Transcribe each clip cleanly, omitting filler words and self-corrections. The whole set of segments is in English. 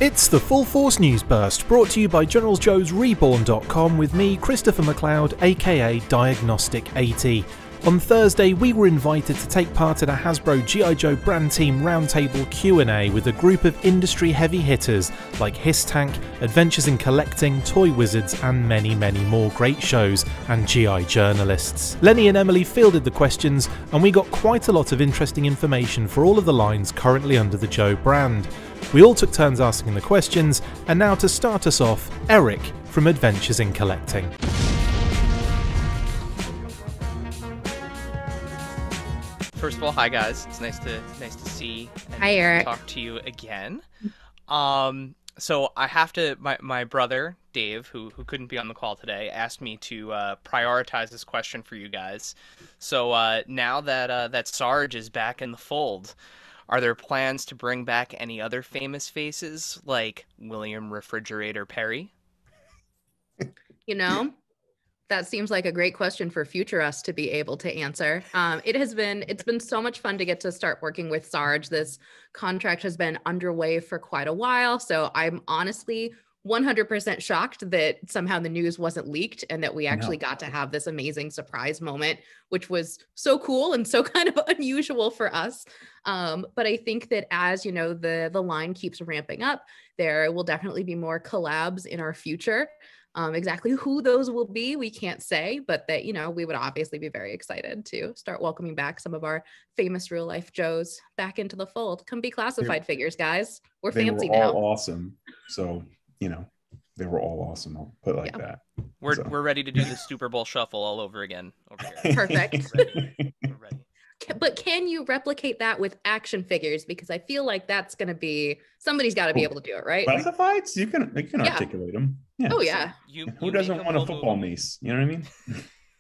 It's the Full Force News Burst, brought to you by GeneralsJoesReborn.com with me, Christopher McLeod AKA Diagnostic 80. On Thursday, we were invited to take part in a Hasbro G.I. Joe brand team Roundtable Q&A with a group of industry heavy hitters like HissTank, Adventures in Collecting, Toy Wizards and many more great shows and G.I. journalists. Lenny and Emily fielded the questions and we got quite a lot of interesting information for all of the lines currently under the Joe brand. We all took turns asking the questions, and now to start us off, Erik from Adventures in Collecting. First of all, hi guys. It's nice to see and hi, Erik. Talk to you again. So I have to. My brother Dave, who couldn't be on the call today, asked me to prioritize this question for you guys. So now that that Sarge is back in the fold, are there plans to bring back any other famous faces like William Refrigerator Perry? You know, that seems like a great question for future us to be able to answer. It's been so much fun to get to start working with Sarge. This contract has been underway for quite a while, so I'm honestly 100% shocked that somehow the news wasn't leaked and that we actually got to have this amazing surprise moment, which was so cool and so kind of unusual for us. But I think that as you know, the line keeps ramping up, there will definitely be more collabs in our future. Exactly who those will be, we can't say, but that, you know, we would obviously be very excited to start welcoming back some of our famous real life Joes back into the fold. Come be classified figures, guys. We're fancy now. They were all awesome. So, you know, they were all awesome. I'll put it like that. We're ready to do the Super Bowl shuffle all over again. Over here. Perfect. We're ready. But can you replicate that with action figures? Because I feel like that's going to be, somebody's got to be able to do it, right? Classifieds? You can articulate them. Yeah. Oh, yeah. So who doesn't want a football mace? You know what I mean?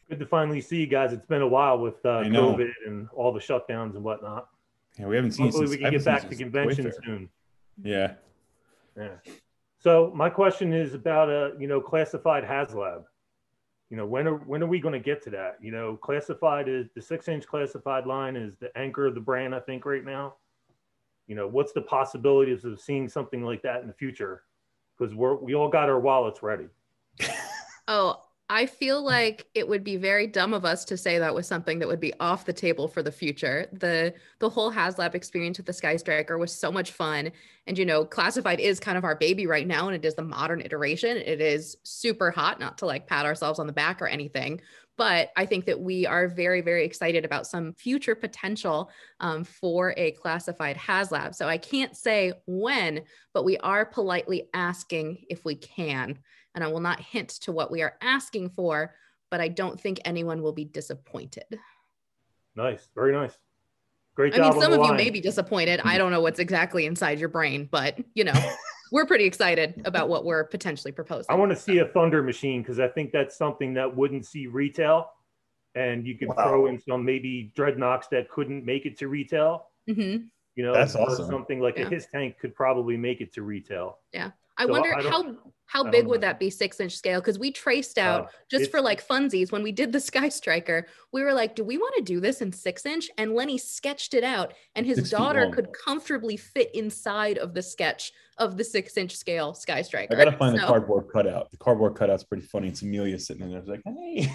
Good to finally see you guys. It's been a while with COVID and all the shutdowns and whatnot. Yeah, we haven't seen. Hopefully, we can get back to conventions soon. Yeah. So my question is about classified HasLab. You know, when are we going to get to that? You know, classified is the 6-inch classified line is the anchor of the brand, I think, right now. You know, what's the possibilities of seeing something like that in the future? Because we all got our wallets ready. Oh, I feel like it would be very dumb of us to say that was something that would be off the table for the future. The whole HasLab experience with the Sky Striker was so much fun. And, you know, classified is kind of our baby right now, and it is the modern iteration. It is super hot, not to like pat ourselves on the back or anything, but I think that we are very, very excited about some future potential for a classified HasLab. So I can't say when, but we are politely asking if we can. And I will not hint to what we are asking for, but I don't think anyone will be disappointed. Nice. Very nice. Great job. I mean, some of you may be disappointed. I don't know what's exactly inside your brain, but, you know, we're pretty excited about what we're potentially proposing. I want to see a Thunder machine because I think that's something that wouldn't see retail. And you could throw in some maybe dreadnoughts that couldn't make it to retail. Mm-hmm. You know, that's awesome. Something like a HissTank could probably make it to retail. Yeah. I wonder how big would that be 6-inch scale? Because we traced out just for like funsies when we did the Sky Striker, we were like, do we want to do this in 6-inch? And Lenny sketched it out, and his daughter could comfortably fit inside of the sketch of the 6-inch scale Sky Striker. I gotta find the cardboard cutout. The cardboard cutout's pretty funny. It's Amelia sitting in there. It's like, hey.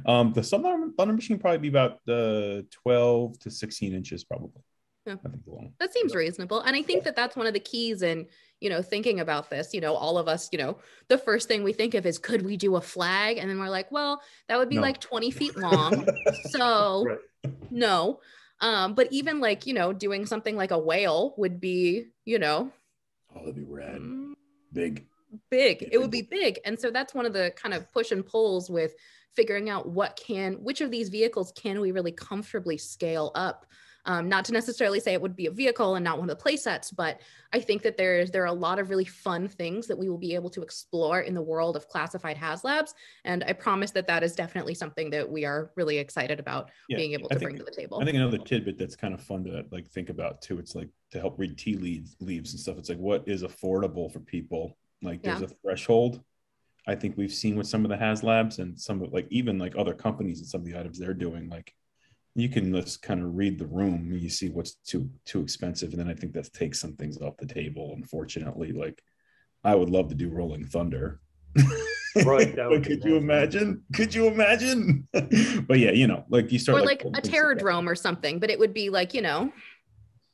The Thunder machine probably be about 12 to 16 inches probably. Yeah. That seems reasonable. And I think that that's one of the keys in, you know, thinking about this, you know, all of us, you know, the first thing we think of is, could we do a flag? And then we're like, well, that would be like 20 feet long. So no. But even like, you know, doing something like a whale would be, you know. Oh, that'd be rad. Big. It would be big. And so that's one of the kind of push and pulls with figuring out which of these vehicles can we really comfortably scale up. Not to necessarily say it would be a vehicle and not one of the play sets, but I think that there are a lot of really fun things that we will be able to explore in the world of classified HasLabs. And I promise that that is definitely something that we are really excited about being able to bring to the table. I think another tidbit that's kind of fun to like think about too, it's like to help read tea leaves and stuff. It's like, what is affordable for people? Like there's a threshold. I think we've seen with some of the HasLabs and some of like even like other companies and some of the items they're doing, like You can just kind of read the room. You see what's too expensive, and then I think that takes some things off the table. Unfortunately, like I would love to do Rolling Thunder. Right. But could you imagine? Could you imagine? But yeah, you know, like you start or like a Terradrome or something, but it would be like, you know,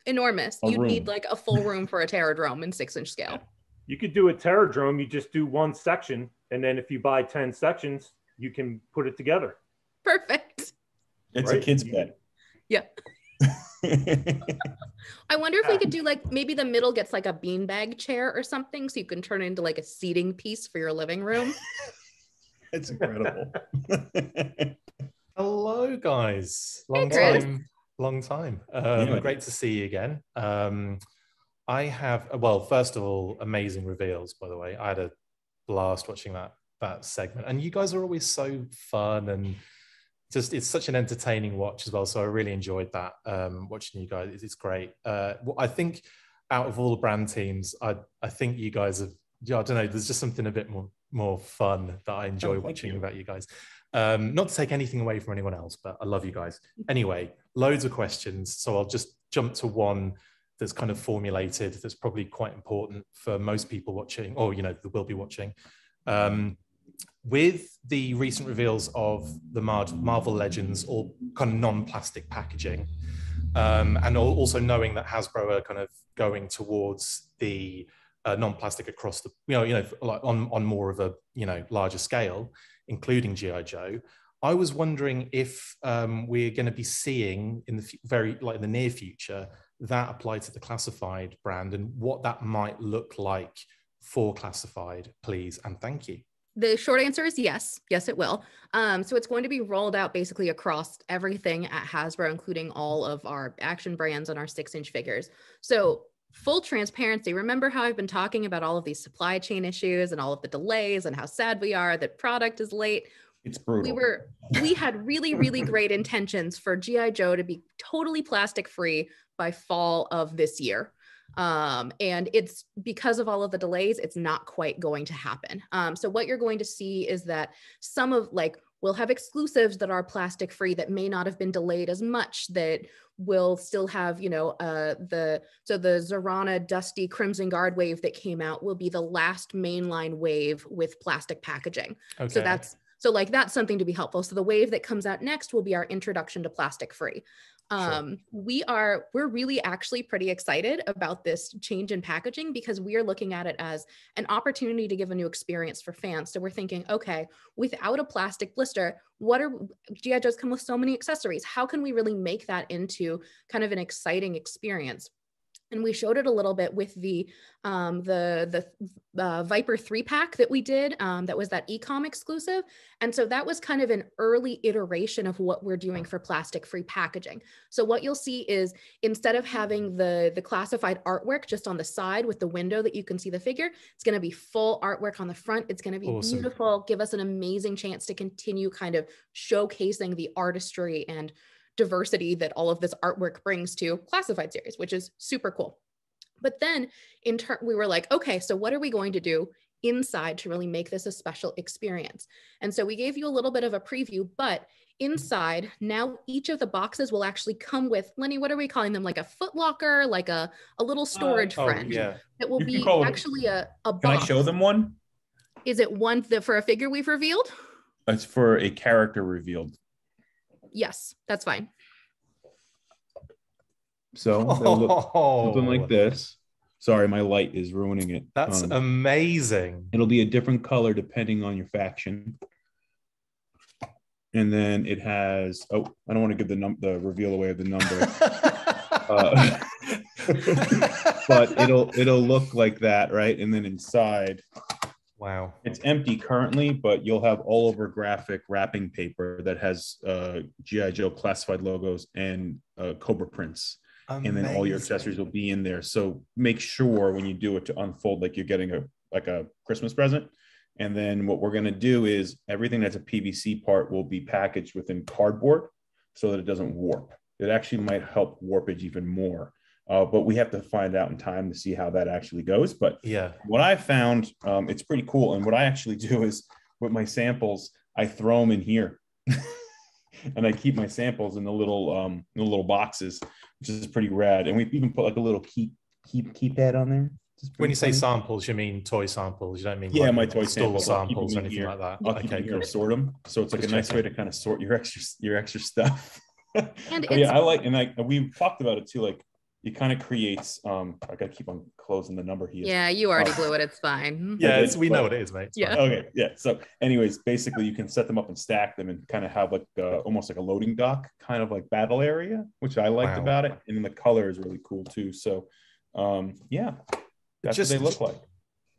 enormous. You'd need like a full room for a Terradrome in 6-inch scale. Yeah. You could do a Terradrome. You just do one section, and then if you buy 10 sections, you can put it together. Perfect. It's a kid's bet. Yeah. I wonder if we could do like maybe the middle gets like a beanbag chair or something, so you can turn it into like a seating piece for your living room. It's incredible. Hello, guys. Long time. Great to see you again. I have, well, first of all, amazing reveals, by the way. I had a blast watching that segment, and you guys are always so fun, and just it's such an entertaining watch as well. So I really enjoyed that, watching you guys. It's great. I think out of all the brand teams, I think you guys have, I don't know, there's just something a bit more fun that I enjoy watching about you guys. Not to take anything away from anyone else, but I love you guys. Anyway, loads of questions. So I'll just jump to one that's kind of formulated, that's probably quite important for most people watching, or, you know, that will be watching. With the recent reveals of the Marvel Legends, all kind of non-plastic packaging, and also knowing that Hasbro are kind of going towards the non-plastic across the, you know, like on more of a, you know, larger scale, including G.I. Joe. I was wondering if we're going to be seeing in the in the near future that apply to the Classified brand, and what that might look like for Classified, please, and thank you. The short answer is yes. Yes, it will. So it's going to be rolled out basically across everything at Hasbro, including all of our action brands and our 6-inch figures. So full transparency, remember how I've been talking about all of these supply chain issues and all of the delays and how sad we are that product is late? It's brutal. We had really, really great intentions for G.I. Joe to be totally plastic free by fall of this year. And it's because of all of the delays, it's not quite going to happen. So what you're going to see is that some of we'll have exclusives that are plastic free that may not have been delayed as much, that will still have, you know, the Zorana Dusty Crimson Guard wave that came out will be the last mainline wave with plastic packaging. Okay. So that's something to be helpful. So the wave that comes out next will be our introduction to plastic free. Sure. We're really actually pretty excited about this change in packaging, because we are looking at it as an opportunity to give a new experience for fans. So we're thinking, okay, without a plastic blister, G.I. Joes come with so many accessories. How can we really make that into kind of an exciting experience? And we showed it a little bit with the Viper 3-pack that we did. That was that e-com exclusive. And so that was kind of an early iteration of what we're doing for plastic-free packaging. So what you'll see is, instead of having the classified artwork just on the side with the window that you can see the figure, it's going to be full artwork on the front. It's going to be awesome. Beautiful, give us an amazing chance to continue kind of showcasing the artistry and diversity that all of this artwork brings to Classified series, which is super cool. But then in turn, we were like, okay, so what are we going to do inside to really make this a special experience? And so we gave you a little bit of a preview, but inside now, each of the boxes will actually come with, Lenny, what are we calling them? Like a foot locker, like a little storage friend. Yeah. That will be actually a box. Can I show them one? Is it one for a figure we've revealed? It's for a character revealed. Yes, that's fine. So they'll look something like this. Sorry, my light is ruining it. That's amazing. It'll be a different color depending on your faction. And then it has, I don't want to give the reveal away of the number. But it'll look like that, right? And then inside, wow, it's empty currently, but you'll have all over graphic wrapping paper that has G.I. Joe Classified logos and Cobra prints. Amazing. And then all your accessories will be in there. So make sure when you do it to unfold like you're getting a Christmas present. And then what we're going to do is everything that's a PVC part will be packaged within cardboard so that it doesn't warp. It actually might help warpage even more. But we have to find out in time to see how that actually goes. But yeah, what I found, it's pretty cool. And what I actually do is with my samples, I throw them in here. and I keep my samples in the little boxes, which is pretty rad. And we've even put like a little keypad on there. When you say samples, you mean toy samples? You don't mean my toy store samples or anything like that? I'll keep them here and sort them. So it's like a nice way to kind of sort your extra stuff. And we talked about it too. Like it kind of creates. I gotta keep on closing the number here. Yeah, you already blew it. It's fine. Yeah, we know what it is, mate. Yeah. Okay. Yeah. So, anyways, basically, you can set them up and stack them, and kind of have like almost like a loading dock, kind of like battle area, which I liked about it. And then the color is really cool too. So, yeah. That's what they look like.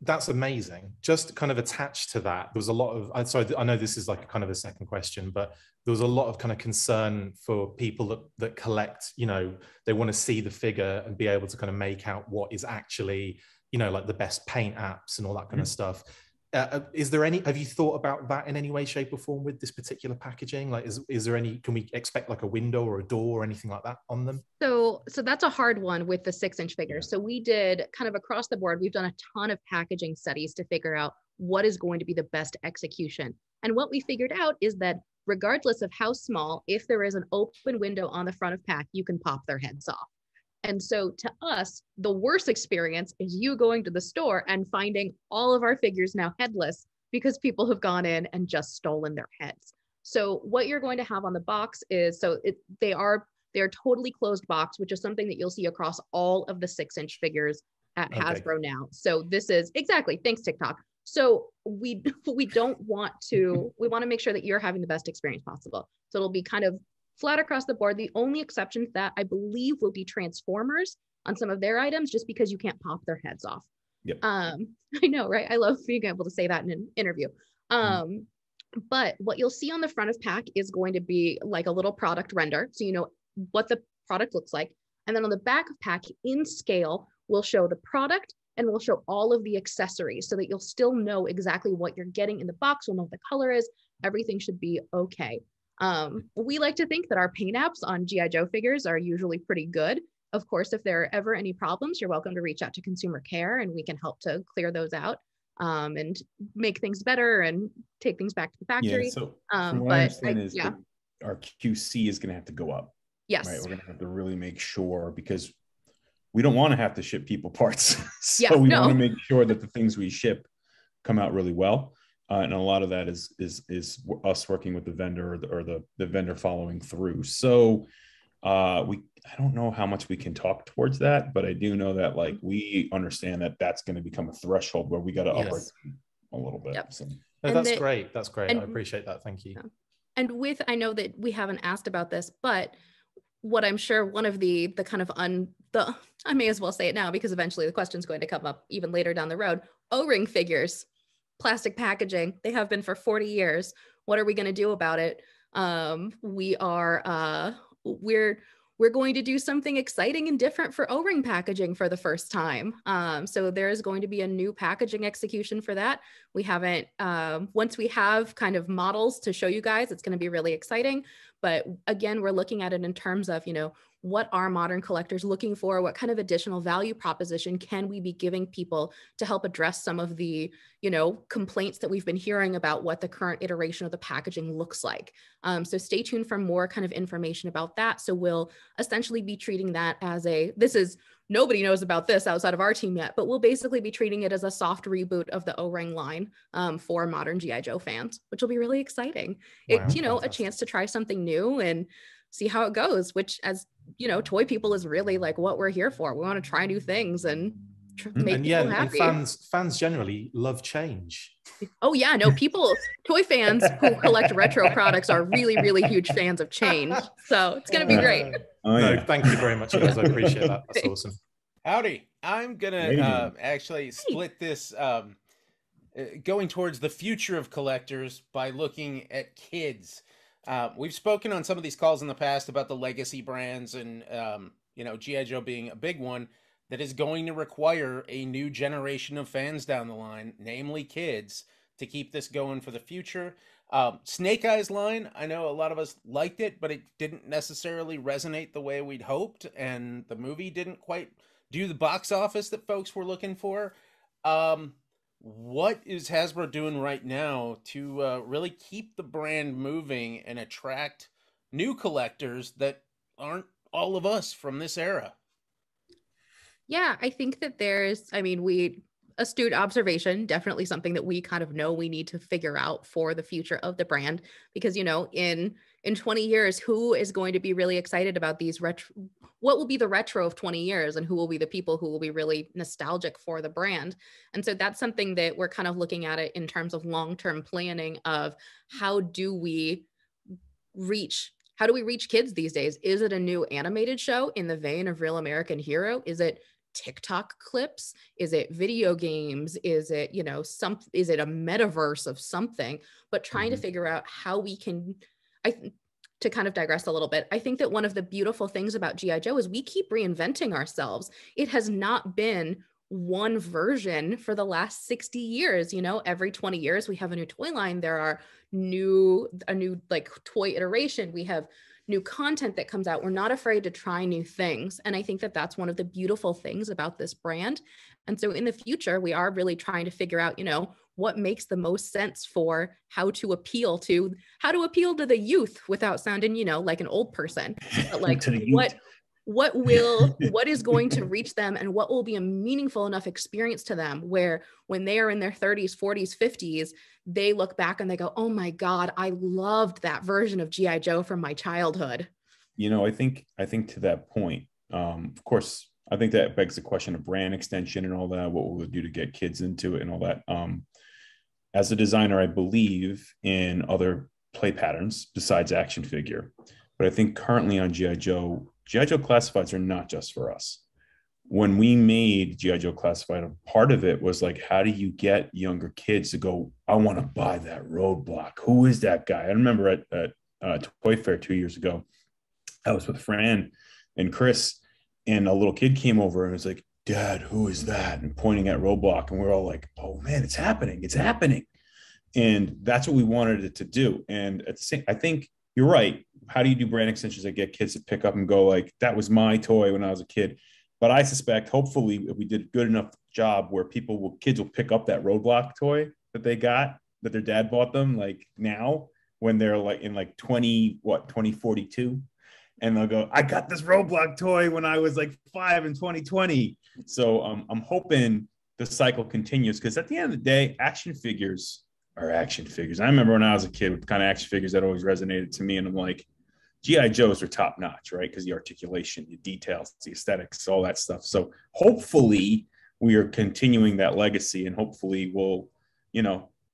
That's amazing. Just kind of attached to that, there was a lot of, sorry, I know this is like kind of a second question, but there was a lot of kind of concern for people that collect, they want to see the figure and be able to kind of make out what is actually, like the best paint apps and all that kind of stuff. Is there have you thought about that in any way, shape or form with this particular packaging? Like, is there can we expect like a window or a door or anything like that on them? So that's a hard one with the 6-inch figures. So we did kind of across the board, we've done a ton of packaging studies to figure out what is going to be the best execution. And what we figured out is that regardless of how small, if there is an open window on the front of pack, you can pop their heads off. And so to us, the worst experience is you going to the store and finding all of our figures now headless because people have gone in and just stolen their heads. So what you're going to have on the box is, they are totally closed box, which is something that you'll see across all of the 6-inch figures at Hasbro now. So this is exactly, thanks TikTok. So we don't want to, we want to make sure that you're having the best experience possible. So it'll be kind of flat across the board. The only exception to that, I believe, will be Transformers on some of their items, just because you can't pop their heads off. Yep. I know, right? I love being able to say that in an interview. But what you'll see on the front of pack is going to be like a little product render, so you know what the product looks like. And then on the back of pack, in scale, we'll show the product and we'll show all of the accessories so that you'll still know exactly what you're getting in the box. We'll know what the color is. Everything should be okay. We like to think that our paint apps on G.I. Joe figures are usually pretty good. Of course, if there are ever any problems, you're welcome to reach out to consumer care and we can help to clear those out and make things better and take things back to the factory. Yeah, so from what I understand is that our QC is going to have to go up. Yes. Right? We're going to have to really make sure, because we don't want to have to ship people parts. So we want to make sure that the things we ship come out really well. And a lot of that is us working with the vendor or the vendor following through. So I don't know how much we can talk towards that, but I do know that like we understand that that's going to become a threshold where we got to up a little bit. Yep. So. No, that's great. That's great. I appreciate that. Thank you. And I know that we haven't asked about this, but what I'm sure one of the kind of I may as well say it now because eventually the question's going to come up even later down the road. O-ring figures, plastic packaging, they have been for 40 years. What are we going to do about it? We're going to do something exciting and different for O-ring packaging for the first time. So there is going to be a new packaging execution for that. We haven't, once we have kind of models to show you guys, it's going to be really exciting. But again, we're looking at it in terms of, what are modern collectors looking for? What kind of additional value proposition can we be giving people to help address some of the, complaints that we've been hearing about what the current iteration of the packaging looks like? So stay tuned for more kind of information about that. So we'll essentially be treating that as nobody knows about this outside of our team yet, but we'll basically be treating it as a soft reboot of the O-ring line for modern G.I. Joe fans, which will be really exciting. Wow, It's, a chance to try something new and see how it goes, which as toy people is really like what we're here for. We want to try new things and make people happy. And fans generally love change. Oh yeah, no, toy fans who collect retro products are really, really huge fans of change. So it's going to be great. Thank you very much, guys. I appreciate that. That's awesome. Howdy. I'm going to actually split this going towards the future of collectors by looking at kids. We've spoken on some of these calls in the past about the legacy brands and, G.I. Joe being a big one that is going to require a new generation of fans down the line, namely kids, to keep this going for the future. Snake Eyes line, I know a lot of us liked it, but it didn't necessarily resonate the way we'd hoped, and the movie didn't quite do the box office that folks were looking for. What is Hasbro doing right now to really keep the brand moving and attract new collectors that aren't all of us from this era? Yeah, I think that astute observation, definitely something that we kind of know we need to figure out for the future of the brand, because, in 20 years, who is going to be really excited about what will be the retro of 20 years, and who will be the people who will be really nostalgic for the brand? And so that's something that we're kind of looking at it in terms of long-term planning of how do we reach kids these days? Is it a new animated show in the vein of Real American Hero? Is it TikTok clips? Is it video games? Is it, is it a metaverse of something? But trying to figure out how we can, to kind of digress a little bit, I think that one of the beautiful things about G.I. Joe is we keep reinventing ourselves. It has not been one version for the last 60 years. Every 20 years we have a new toy line. There are a new like toy iteration. We have new content that comes out. We're not afraid to try new things. And I think that that's one of the beautiful things about this brand. And so in the future, we are really trying to figure out, what makes the most sense for how to appeal to the youth without sounding, like an old person, but like what is going to reach them, and what will be a meaningful enough experience to them where when they are in their 30s, 40s, 50s, they look back and they go, oh my God, I loved that version of G.I. Joe from my childhood. I think to that point, of course, I think that begs the question of brand extension and all that. What will it do to get kids into it and all that? As a designer, I believe in other play patterns besides action figure. But I think currently on G.I. Joe classifieds are not just for us. When we made G.I. Joe Classified, a part of it was like, how do you get younger kids to go, I want to buy that Roadblock. Who is that guy? I remember at Toy Fair 2 years ago, I was with Fran and Chris, and a little kid came over and was like, Dad, who is that? And pointing at Roadblock. And we're all like, oh man, it's happening. It's happening. And that's what we wanted it to do. And at the same, I think you're right. How do you do brand extensions that get kids to pick up and go like, that was my toy when I was a kid? But I suspect, hopefully, if we did a good enough job where kids will pick up that Roadblock toy that they got, that their dad bought them, like now, when they're like in like 2042, and they'll go, I got this Roadblock toy when I was like 5 in 2020. So I'm hoping the cycle continues, because at the end of the day, action figures are action figures. I remember when I was a kid with the kind of action figures that always resonated to me, and I'm like, G.I. Joes are top notch, right? Because the articulation, the details, the aesthetics, all that stuff. So hopefully we are continuing that legacy, and hopefully we'll,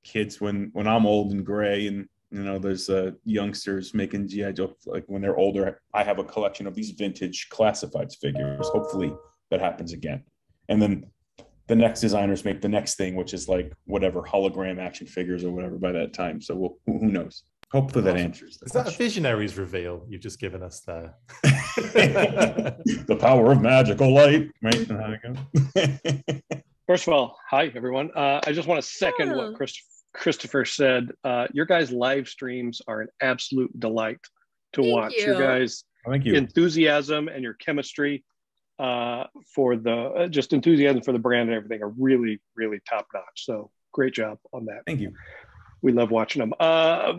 kids when I'm old and gray, and there's youngsters making G.I. Joe, like when they're older, I have a collection of these vintage classifieds figures. Hopefully that happens again. And then the next designers make the next thing, which is like whatever hologram action figures or whatever by that time. So who knows? Hopefully that answers the question. That a visionaries reveal you've just given us there? The power of magical light, right? First of all, hi everyone. I just want to second what Christopher said. Your guys' live streams are an absolute delight to watch. Your guys' enthusiasm and your chemistry for the just enthusiasm for the brand and everything are really, really top notch. So great job on that. Thank you. We love watching them.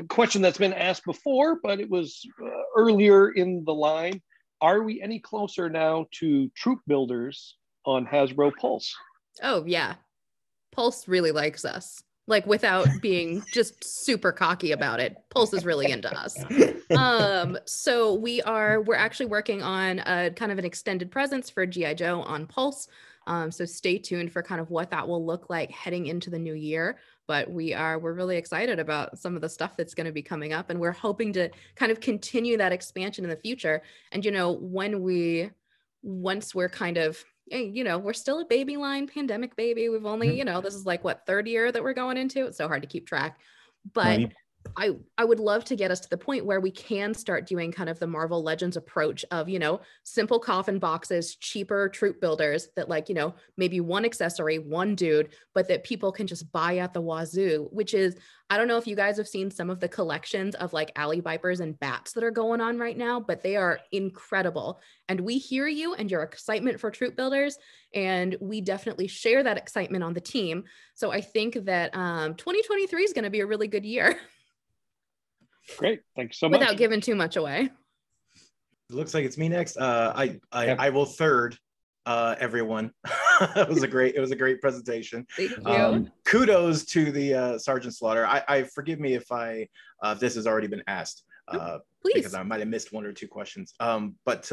Question that's been asked before, but it was earlier in the line. Are we any closer now to troop builders on Hasbro Pulse? Oh, yeah. Pulse really likes us. Like, without being just super cocky about it, Pulse is really into us. So we're actually working on a kind of an extended presence for G.I. Joe on Pulse. So stay tuned for kind of what that will look like heading into the new year. But we're really excited about some of the stuff that's going to be coming up, and we're hoping to kind of continue that expansion in the future. And, once we're kind of, we're still a baby line, pandemic baby. We've only, this is like what, third year that we're going into. It's so hard to keep track, but I would love to get us to the point where we can start doing kind of the Marvel Legends approach of, simple coffin boxes, cheaper troop builders that, like, maybe one accessory, one dude, but that people can just buy at the wazoo, which is, I don't know if you guys have seen some of the collections of like alley vipers and bats that are going on right now, but they are incredible. And we hear you and your excitement for troop builders, and we definitely share that excitement on the team. So I think that 2023 is going to be a really good year. Great. Thank you so much. Without giving too much away. It looks like it's me next. I will third everyone. It was a great presentation. Thank you. Kudos to the Sergeant Slaughter. I forgive me if this has already been asked. Please. Because I might have missed one or two questions. But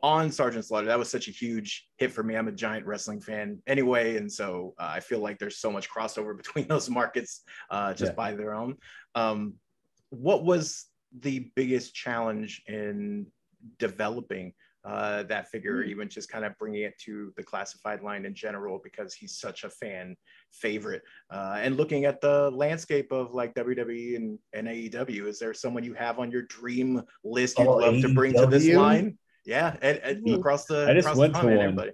on Sergeant Slaughter, that was such a huge hit for me. I'm a giant wrestling fan anyway, and so I feel like there's so much crossover between those markets just by their own. What was the biggest challenge in developing that figure, even just kind of bringing it to the classified line in general, because he's such a fan favorite, and looking at the landscape of like WWE and AEW, is there someone you have on your dream list you'd love to bring to this line? Yeah, and across the I just went to one. Everybody.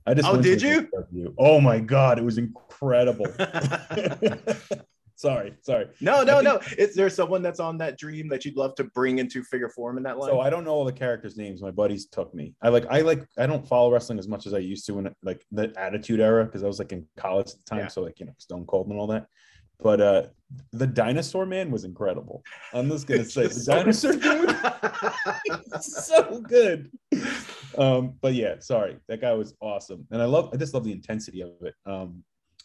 I just went did to you? AEW. Oh my god, it was incredible. Sorry. No. Is there someone that's on that dream that you'd love to bring into figure form in that line? So I don't know all the characters' names. My buddies took me. I don't follow wrestling as much as I used to in like the Attitude Era, because I was like in college at the time. So like, Stone Cold and all that. But the Dinosaur Man was incredible. I'm just gonna say the Dinosaur Dude, so good. But yeah, sorry, that guy was awesome, and I just love the intensity of it.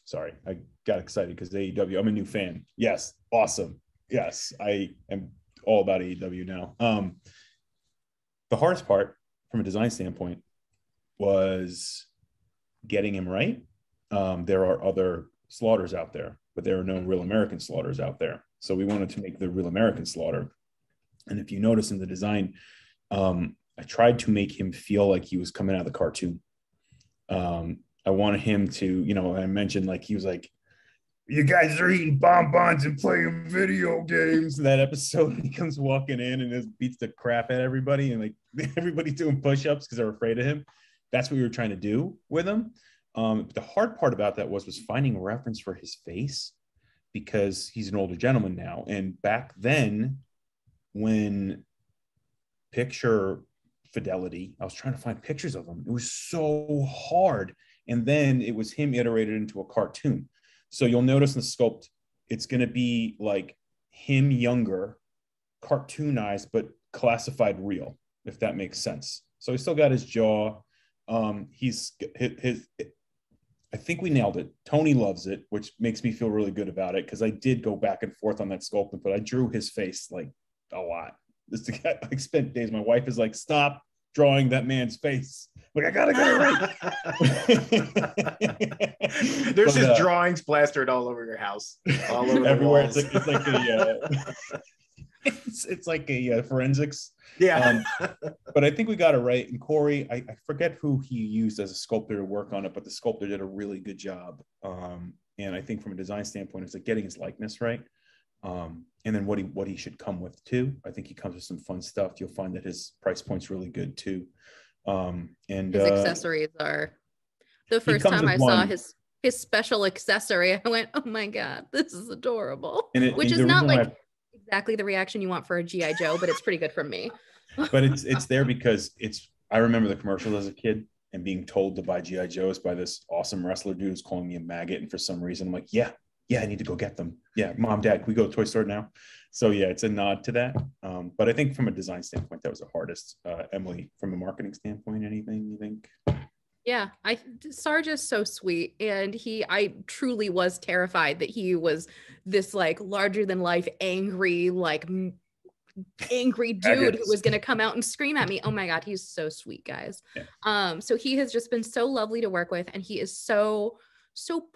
Sorry, I got excited because AEW. I'm a new fan. Yes, awesome. Yes, I am all about AEW now. The hardest part from a design standpoint was getting him right. There are other Slaughters out there, but there are no Real American Slaughters out there. So we wanted to make the Real American Slaughter. And if you notice in the design, I tried to make him feel like he was coming out of the cartoon. I wanted him to, I mentioned like he was like, you guys are eating bonbons and playing video games. That episode, he comes walking in and just beats the crap at everybody, and like everybody's doing push-ups because they're afraid of him. That's what we were trying to do with him. The hard part about that was finding a reference for his face, because he's an older gentleman now. And back then, when picture fidelity, I was trying to find pictures of him. It was so hard. And then it was him iterated into a cartoon. So you'll notice in the sculpt, it's going to be like him younger, cartoonized, but classified real, if that makes sense. So he's still got his jaw. He's his I think we nailed it. Tony loves it, which makes me feel really good about it, because I did go back and forth on that sculpting, but I drew his face like a lot. I spent days. My wife is like, stop drawing that man's face. Like, I gotta get it right. There's just drawings plastered all over your house, all over everywhere. It's like a forensics. Yeah. But I think we got it right. And Corey, I forget who he used as a sculptor to work on it, but the sculptor did a really good job. And I think from a design standpoint, it's like getting his likeness right. And then what he should come with too. I think he comes with some fun stuff. You'll find that his price point's really good too. And his accessories are, the first time I saw his special accessory, I went, oh my God, this is adorable. Which is not like exactly the reaction you want for a G.I. Joe, but it's pretty good from me. But it's there because I remember the commercials as a kid and being told to buy G.I. Joes by this awesome wrestler dude who's calling me a maggot. And for some reason, I'm like, yeah, I need to go get them. Yeah, Mom, Dad, can we go to the toy store now? So yeah, it's a nod to that. But I think from a design standpoint, that was the hardest. Emily, from a marketing standpoint, anything you think? Yeah, Sarge is so sweet, and I truly was terrified that he was this like larger than life, angry dude who was going to come out and scream at me. Oh my God, he's so sweet, guys. Yeah. So he has just been so lovely to work with, and he is so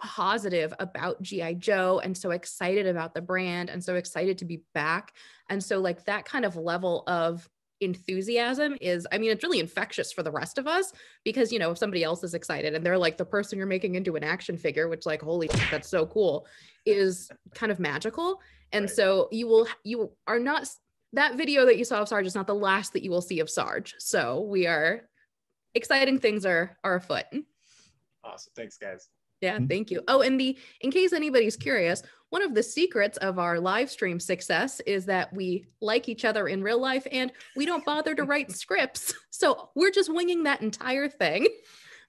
positive about G.I. Joe, and so excited about the brand, and so excited to be back. And so like that kind of level of enthusiasm is, I mean, it's really infectious for the rest of us, because, if somebody else is excited and they're like the person you're making into an action figure, which like, holy, that's so cool, is kind of magical. And right. So you are not, that video that you saw of Sarge is not the last that you will see of Sarge. So exciting things are afoot. Awesome. Thanks, guys. Yeah, thank you. Oh, and in case anybody's curious, one of the secrets of our live stream success is that we like each other in real life, and we don't bother to write scripts. So we're just winging that entire thing. I'm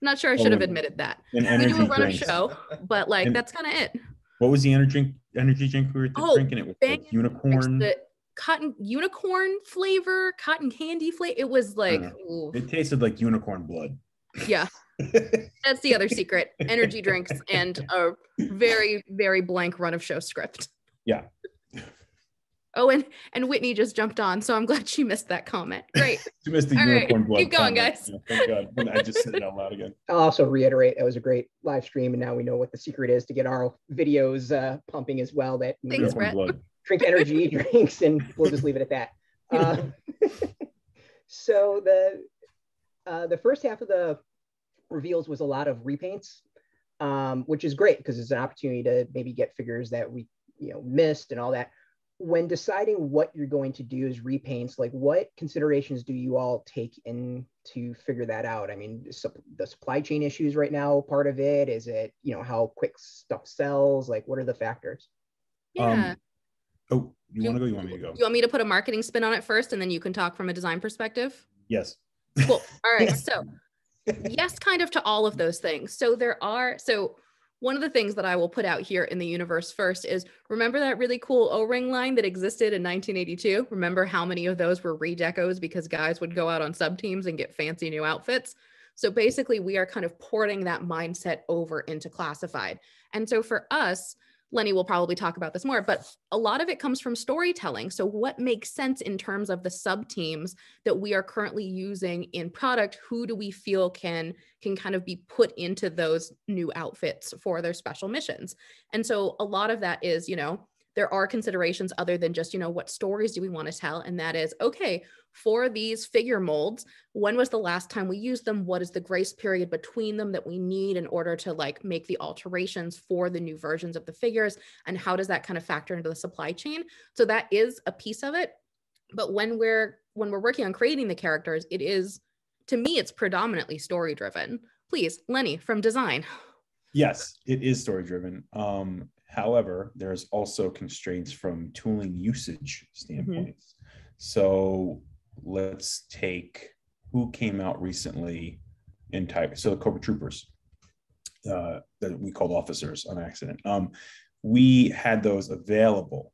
not sure I should have admitted that. We do run a show, but that's kind of it. What was the energy drink we were drinking? It was like unicorn. cotton unicorn flavor, cotton candy flavor. It was like, it tasted like unicorn blood. Yeah. That's the other secret. Energy drinks and a very, very blank run of show script. Yeah. Oh, and Whitney just jumped on, so I'm glad she missed that comment. Great. She missed the unicorn blood. Keep going, comment. guys. Yeah, thank God. I just said it out loud again. I'll also reiterate, that was a great live stream, and now we know what the secret is to get our videos pumping as well. That Thanks, Brett. Drink energy drinks, and we'll just leave it at that. So the first half of the reveals was a lot of repaints, which is great because it's an opportunity to maybe get figures that we missed and all that. When deciding what you're going to do as repaints, like what considerations do you all take in to figure that out? I mean, the supply chain issues right now, part of it, is it, how quick stuff sells? Like, what are the factors? Yeah. You want to go? You want me to go? You want me to put a marketing spin on it first, and then you can talk from a design perspective? Yes. Cool. All right. So yes, kind of to all of those things. So one of the things that I will put out here in the universe first is, remember that really cool O-ring line that existed in 1982? Remember how many of those were redecos because guys would go out on sub teams and get fancy new outfits? So basically we are kind of porting that mindset over into classified. And so for us, Lenny will probably talk about this more, but a lot of it comes from storytelling. So what makes sense in terms of the sub teams that we are currently using in product? Who do we feel can kind of be put into those new outfits for their special missions? And so a lot of that is, there are considerations other than just, what stories do we want to tell? And that is, okay, for these figure molds, when was the last time we used them? What is the grace period between them that we need in order to make the alterations for the new versions of the figures? And how does that kind of factor into the supply chain? So that is a piece of it. But when we're working on creating the characters, it is, to me, it's predominantly story driven. Please, Lenny from design. Yes, it is story driven. However, there's also constraints from tooling usage standpoints. Mm-hmm. So let's take who came out recently in Tiger. So the Cobra Troopers that we called officers on accident. We had those available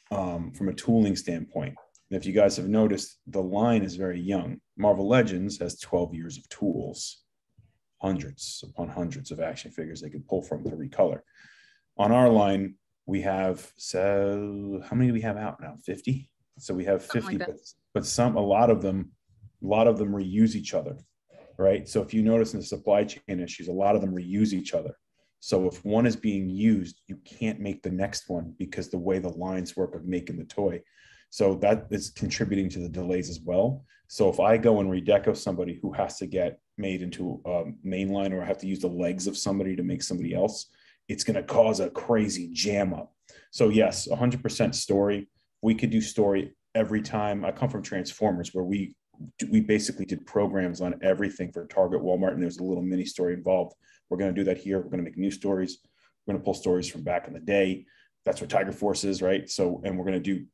from a tooling standpoint. And if you guys have noticed, the line is very young. Marvel Legends has 12 years of tools, hundreds upon hundreds of action figures they could pull from to recolor. On our line, we have, so how many do we have out now? 50? So we have 50, like but a lot of them reuse each other, right? So if you notice in the supply chain issues, a lot of them reuse each other. So if one is being used, you can't make the next one because the way the lines work of making the toy. So that is contributing to the delays as well. So if I go and redeco somebody who has to get made into a mainline, or I have to use the legs of somebody to make somebody else, it's going to cause a crazy jam up. So yes, 100% story. We could do story every time. I come from Transformers, where we basically did programs on everything for Target, Walmart, and there's a little mini story involved. We're going to do that here. We're going to make new stories. We're going to pull stories from back in the day. That's what Tiger Force is, right? So, and we're going to do,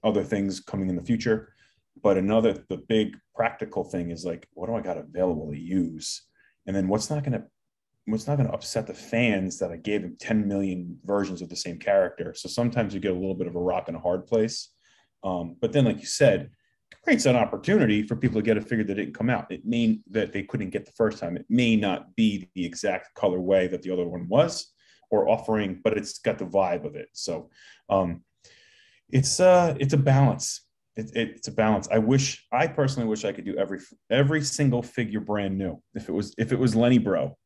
other things coming in the future. But the big practical thing is like, what do I got available to use? And then what's not going to upset the fans that I gave them 10 million versions of the same character? So sometimes you get a little bit of a rock and a hard place. But then, like you said, it creates an opportunity for people to get a figure that didn't come out. It may that they couldn't get the first time. It may not be the exact colorway that the other one was or offering, but it's got the vibe of it. So it's a balance. It's a balance. I personally wish I could do every single figure brand new. If it was Lenny Bro,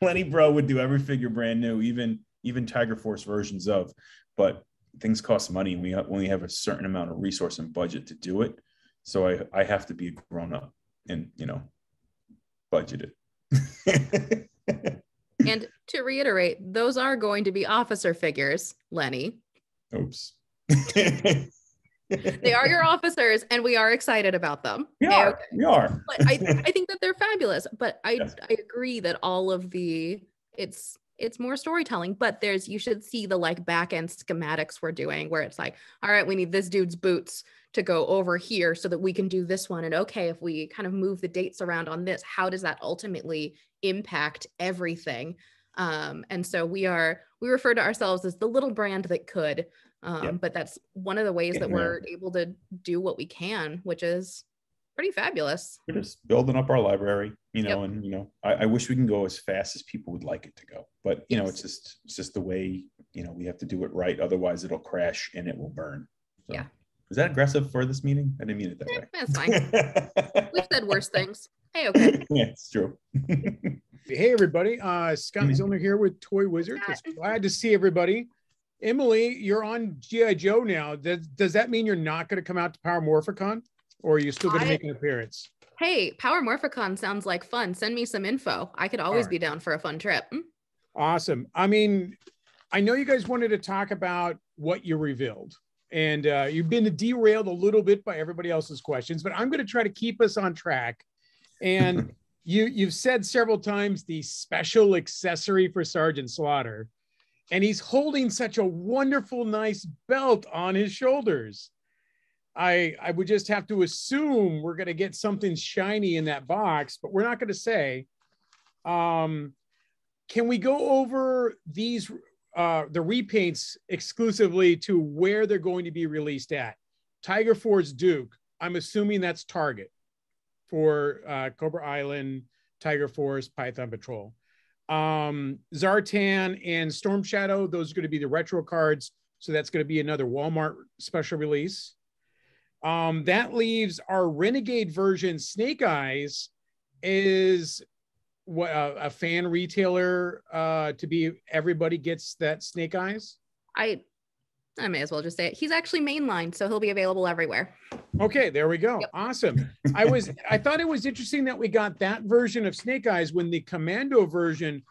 Lenny Bro would do every figure brand new, even Tiger Force versions of. But things cost money, and we only have a certain amount of resource and budget to do it. So I have to be a grown up and budget it. And to reiterate, those are going to be officer figures, Lenny. Oops. They are your officers, and we are excited about them. We are. But I think that they're fabulous. But I agree that all of it's more storytelling. But you should see the back end schematics we're doing, where it's like, all right, we need this dude's boots to go over here so that we can do this one. And okay, if we kind of move the dates around on this, how does that ultimately impact everything? And so we refer to ourselves as the little brand that could. But that's one of the ways that we're able to do what we can, which is pretty fabulous. We're just building up our library, and I wish we can go as fast as people would like it to go, but it's just the way, we have to do it right. Otherwise it'll crash and it will burn. So. Yeah. Is that aggressive for this meeting? I didn't mean it that way. That's fine. We've said worse things. Hey, okay. Yeah, it's true. Hey, everybody. Scott Zillner here with Toy Wizards. It's glad to see everybody. Emily, you're on G.I. Joe now. Does that mean you're not going to come out to Power Morphicon, or are you still going to make an appearance? Hey, Power Morphicon sounds like fun. Send me some info. I could always be down for a fun trip. Awesome. I mean, I know you guys wanted to talk about what you revealed. And you've been derailed a little bit by everybody else's questions, but I'm going to try to keep us on track. And you've said several times the special accessory for Sergeant Slaughter, and he's holding such a wonderful, nice belt on his shoulders. I would just have to assume we're going to get something shiny in that box, but we're not going to say. Can we go over these? The repaints exclusively to where they're going to be released at. Tiger Force Duke, I'm assuming that's Target for Cobra Island, Tiger Force, Python Patrol. Zartan and Storm Shadow, those are going to be the retro cards. So that's going to be another Walmart special release. That leaves our Renegade version, Snake Eyes, is what a fan retailer to be. Everybody gets that Snake Eyes. I may as well just say it. He's actually mainline, so he'll be available everywhere. Okay, there we go. Yep. Awesome. I thought it was interesting that we got that version of Snake Eyes when the Commando version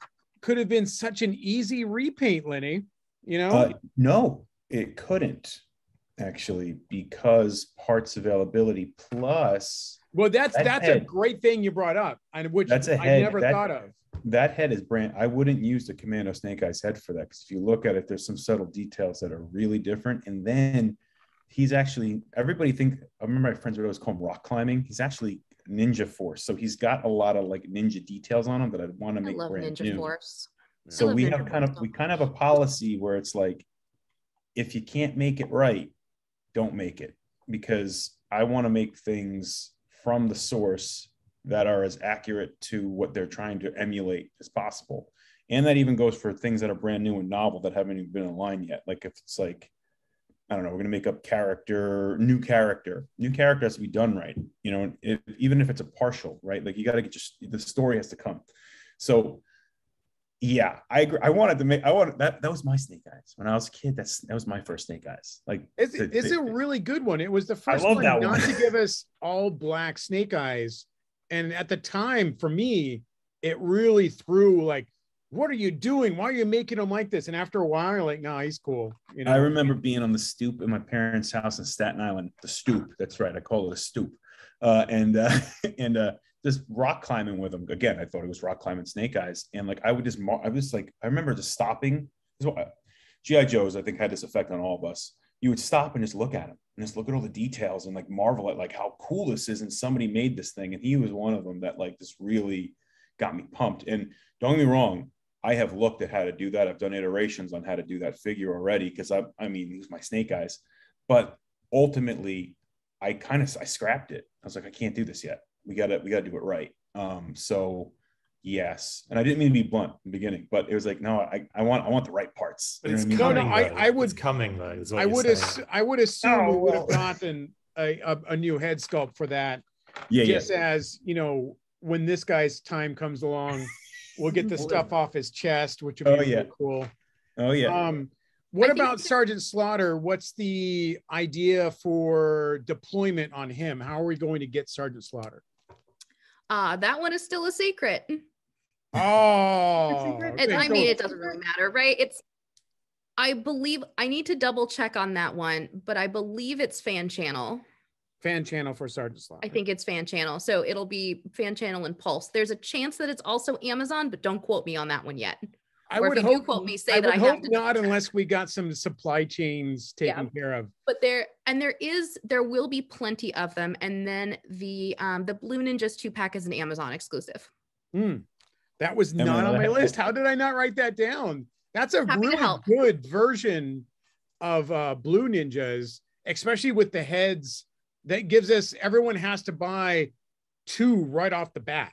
could have been such an easy repaint, Lenny. No, it couldn't actually, because parts availability plus. Well, that's a great thing you brought up, and which I never thought of. That head is brand. I wouldn't use the Commando Snake Eyes head for that, because if you look at it, there's some subtle details that are really different. And then he's actually, I remember my friends would always call him rock climbing. He's actually Ninja Force, so he's got a lot of like ninja details on him that I'd want to make brand Ninja new. Force. So we kind of a policy where it's like, if you can't make it right, don't make it, because I want to make things from the source that are as accurate to what they're trying to emulate as possible. And that even goes for things that are brand new and novel that haven't even been online yet. Like if it's like, I don't know, we're going to make up new character has to be done right. Even if it's a partial, right? Like you got to get the story has to come. So yeah, I agree. I wanted that was my Snake Eyes when I was a kid. That was my first Snake Eyes. Like it's a really good one. It was the first one not to give us all black Snake Eyes. And at the time, for me, it really threw like, what are you doing? Why are you making him like this? And after a while, you're like, no, he's cool. I remember being on the stoop in my parents' house in Staten Island. The stoop, that's right. I call it a stoop. And just rock climbing with him. Again, I thought it was rock climbing Snake Eyes. And like, I remember just stopping. G.I. Joe's, I think, had this effect on all of us. You would stop and just look at him and just look at all the details and like marvel at like how cool this is. And somebody made this thing. And he was one of them that like just really got me pumped. And don't get me wrong, I have looked at how to do that. I've done iterations on how to do that figure already, because I mean, he was my Snake Eyes. But ultimately, I scrapped it. I was like, I can't do this yet. We gotta do it right. So yes, and I didn't mean to be blunt in the beginning, but it was like, no, I want the right parts. But it's coming. It's coming though. I would assume we would have gotten a new head sculpt for that. As when this guy's time comes along, we'll get the stuff off his chest, which would be really cool. Oh yeah. What about Sergeant Slaughter? What's the idea for deployment on him? How are we going to get Sergeant Slaughter? That one is still a secret. Oh, it doesn't really matter, right? I believe I need to double check on that one, but I believe it's fan channel. Fan channel for Sergeant Slaughter. I think it's fan channel. So it'll be fan channel and Pulse. There's a chance that it's also Amazon, but don't quote me on that one yet. I would hope not, unless we got some supply chains taken care of. But there will be plenty of them. And then the Blue Ninjas 2-pack is an Amazon exclusive. That was not on my list. How did I not write that down? That's a really good version of blue ninjas, especially with the heads. That gives us, everyone has to buy 2 right off the bat.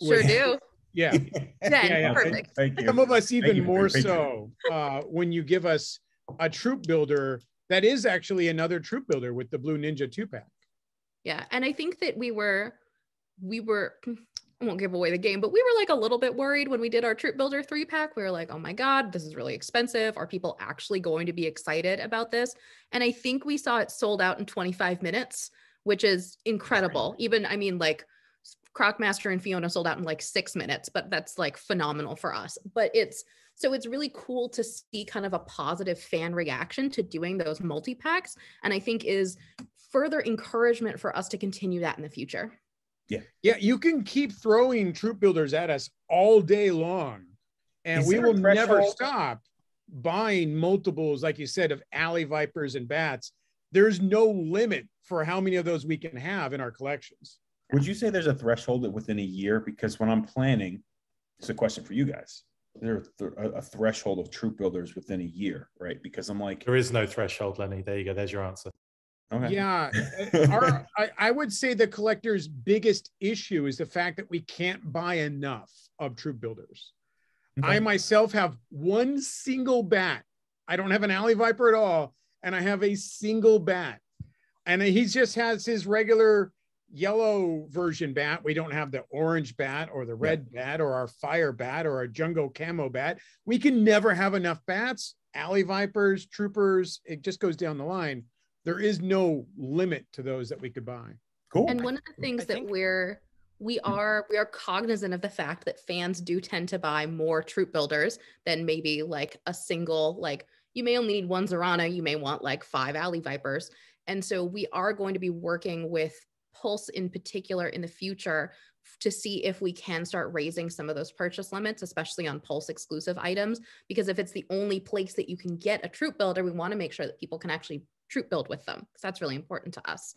Sure do. Yeah. Perfect. Thank you. Some of us even more Thank you. so when you give us a troop builder that is actually another troop builder with the Blue Ninja 2-pack. Yeah, and I think that we were, I won't give away the game, but we were like a little bit worried when we did our troop builder 3-pack. We were like, oh my God, this is really expensive. Are people actually going to be excited about this? And I think we saw it sold out in 25 minutes, which is incredible. Even, I mean, like Crocmaster and Fiona sold out in like 6 minutes, but that's like phenomenal for us. But it's really cool to see kind of a positive fan reaction to doing those multi-packs. And I think is further encouragement for us to continue that in the future. Yeah, you can keep throwing troop builders at us all day long, and we will never stop buying multiples, like you said, of alley vipers and bats. There's no limit for how many of those we can have in our collections. Would you say there's a threshold within a year? Because when I'm planning, it's a question for you guys. Is there a threshold of troop builders within a year, right? Because I'm like, there is no threshold, Lenny. There you go. There's your answer. Okay. Yeah, I would say the collector's biggest issue is the fact that we can't buy enough of troop builders. Okay. I myself have 1 single bat. I don't have an alley viper at all, and I have a single bat. And he just has his regular yellow version bat. We don't have the orange bat or the red bat or our fire bat or our jungle camo bat. We can never have enough bats, alley vipers, troopers. It just goes down the line. There is no limit to those that we could buy. Cool. And one of the things that we are cognizant of the fact that fans do tend to buy more troop builders than maybe like a single, like you may only need 1 Zorana, you may want like 5 alley vipers. And so we are going to be working with Pulse in particular in the future to see if we can start raising some of those purchase limits, especially on Pulse exclusive items, because if it's the only place that you can get a troop builder, we want to make sure that people can actually troop build with them, because that's really important to us.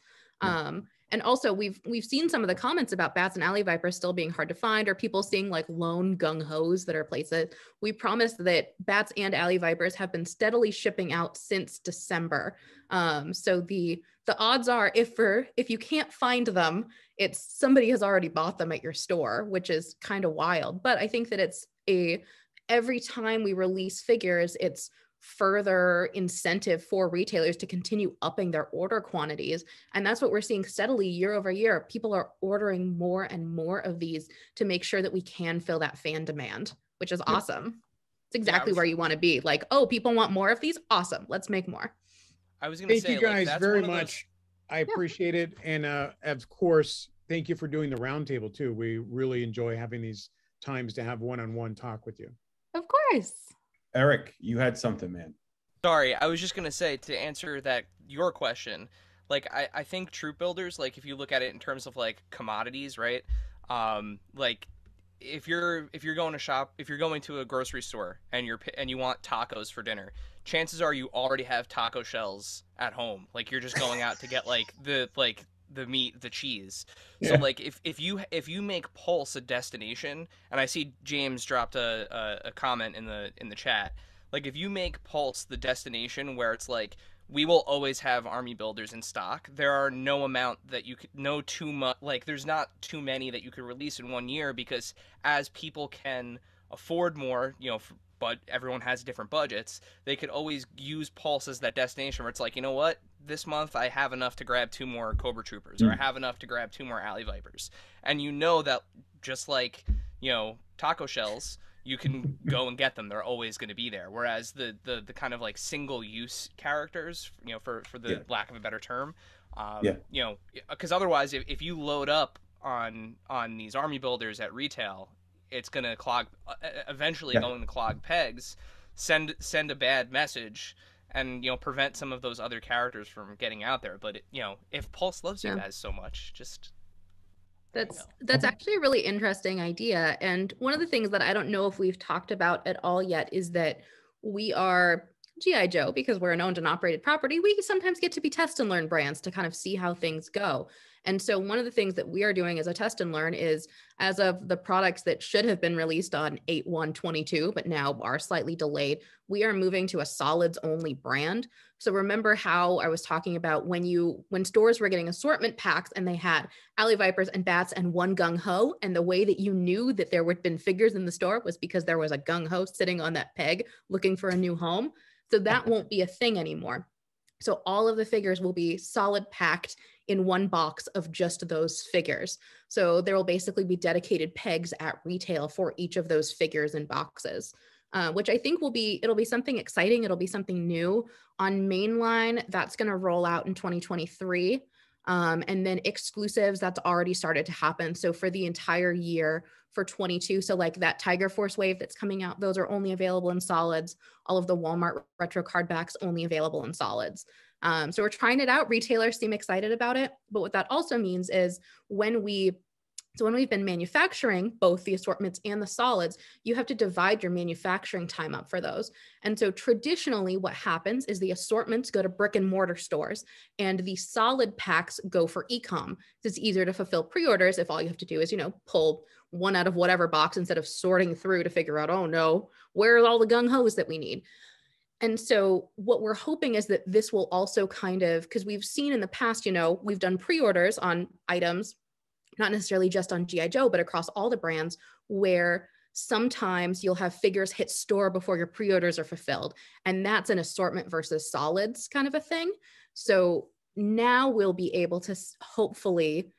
And also we've seen some of the comments about bats and alley vipers still being hard to find, or people seeing like lone gung-hos that are places. We promise that bats and alley vipers have been steadily shipping out since December. So the odds are if you can't find them, it's somebody has already bought them at your store, which is kind of wild. But I think that it's every time we release figures, it's further incentive for retailers to continue upping their order quantities. And that's what we're seeing steadily year over year. People are ordering more and more of these to make sure that we can fill that fan demand, which is awesome. It's exactly where you want to be. Like, oh, people want more of these? Awesome. Let's make more. I was going to say, thank you guys very much. I appreciate it. And of course, thank you for doing the roundtable too. We really enjoy having these times to have one-on-one talk with you. Of course. Erik, you had something, man. Sorry, I was just going to say, to answer your question, like, I think troop builders, like, if you look at it in terms of, like, commodities, right? Like, if you're going to shop, if you're going to a grocery store and you want tacos for dinner, chances are you already have taco shells at home. Like, you're just going out to get, like, the meat, the cheese. Yeah. So like if you make Pulse a destination, and I see James dropped a comment in the chat, like if you make Pulse the destination where it's like we will always have army builders in stock, there are no amount that you could too much, like there's not too many that you could release in 1 year, because as people can afford more, but everyone has different budgets, they could always use Pulse as that destination where it's like, you know what, this month I have enough to grab 2 more Cobra Troopers, or I have enough to grab 2 more Alley Vipers. And you know that just like, taco shells, you can go and get them. They're always going to be there. Whereas the kind of like single use characters, for the lack of a better term, because otherwise if you load up on these army builders at retail, it's going to clog, eventually going to clog pegs, send a bad message, and prevent some of those other characters from getting out there. But if Pulse loves you guys so much, just that's actually a really interesting idea. And one of the things that I don't know if we've talked about at all yet is that we are G.I. Joe, because we're an owned and operated property, we sometimes get to be test and learn brands to kind of see how things go. And so one of the things that we are doing as a test and learn is, as of the products that should have been released on 8/1/22, but now are slightly delayed, we are moving to a solids only brand. So remember how I was talking about when stores were getting assortment packs and they had alley vipers and bats and one gung ho, and the way that you knew that there would been figures in the store was because there was a gung ho sitting on that peg looking for a new home. So that won't be a thing anymore. So all of the figures will be solid packed in one box of just those figures. So there will basically be dedicated pegs at retail for each of those figures and boxes, which I think it'll be something exciting. It'll be something new on mainline. That's going to roll out in 2023. And then exclusives, that's already started to happen. So for the entire year for 22, so like that Tiger Force wave that's coming out, those are only available in solids. All of the Walmart retro card backs only available in solids. So we're trying it out. Retailers seem excited about it. But what that also means is when we've been manufacturing both the assortments and the solids, you have to divide your manufacturing time up for those. And so traditionally what happens is the assortments go to brick and mortar stores and the solid packs go for e-com. It's easier to fulfill pre-orders if all you have to do is, pull one out of whatever box instead of sorting through to figure out, oh no, where are all the gung-hos that we need? And so what we're hoping is that this will also kind of, because we've seen in the past, we've done pre-orders on items, not necessarily just on G.I. Joe, but across all the brands, where sometimes you'll have figures hit store before your pre-orders are fulfilled. And that's an assortment versus solids kind of a thing. So now we'll be able to hopefully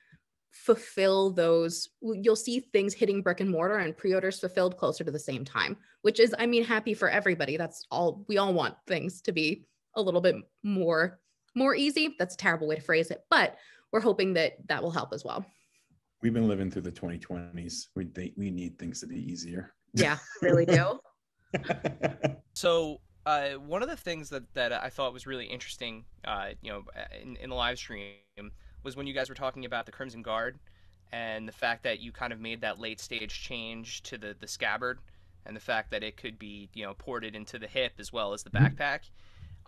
fulfill those. You'll see things hitting brick and mortar and pre-orders fulfilled closer to the same time, which is, happy for everybody. That's all. We all want things to be a little bit more easy. That's a terrible way to phrase it, but we're hoping that will help as well. We've been living through the 2020s. We need things to be easier. Yeah, really do. So one of the things that I thought was really interesting, in the live stream was when you guys were talking about the Crimson Guard and the fact that you kind of made that late stage change to the scabbard and the fact that it could be, ported into the hip as well as the backpack.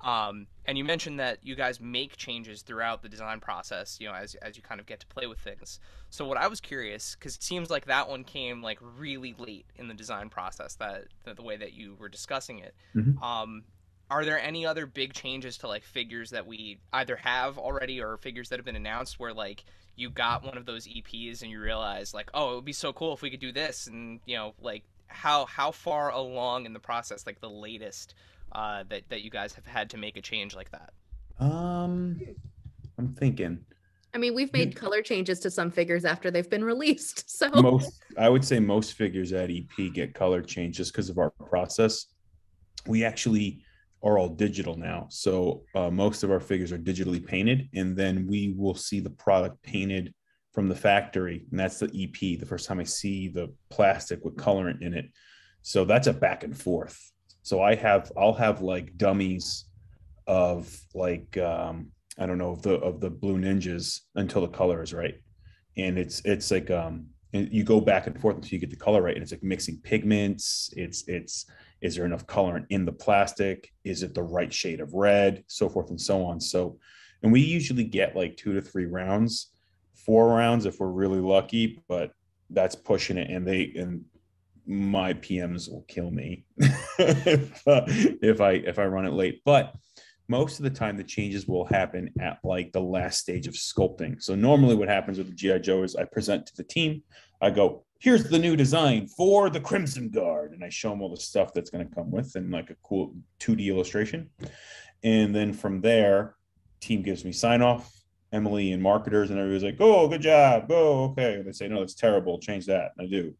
And you mentioned that you guys make changes throughout the design process, as you kind of get to play with things. So what I was curious, because it seems like that one came like really late in the design process, that the way that you were discussing it. Are there any other big changes to like figures that we either have already or figures that have been announced where like you got one of those EPs and you realize like, oh, it would be so cool if we could do this, and like how far along in the process, like the latest that you guys have had to make a change like that? I'm thinking. We've made color changes to some figures after they've been released. So I would say most figures at EP get color change just because of our process. We actually are all digital now. So most of our figures are digitally painted, and then we will see the product painted from the factory. And that's the EP, the first time I see the plastic with colorant in it. So that's a back and forth. So I'll have like dummies of like, I don't know, of the Blue Ninjas until the color is right. And it's like, and you go back and forth until you get the color right. And it's like mixing pigments. Is there enough colorant in the plastic? Is it the right shade of red? So forth and so on. So, and we usually get like 2 to 3 rounds, 4 rounds if we're really lucky, but that's pushing it. And my PMs will kill me if I run it late. But most of the time the changes will happen at like the last stage of sculpting. So normally what happens with the G.I. Joe is I present to the team, I go, here's the new design for the Crimson Guard. And I show them all the stuff that's going to come with and like a cool 2D illustration. And then from there, team gives me sign off, Emily and marketers, and everybody's like, oh, good job. Oh, okay. And they say, no, that's terrible. Change that. And I do.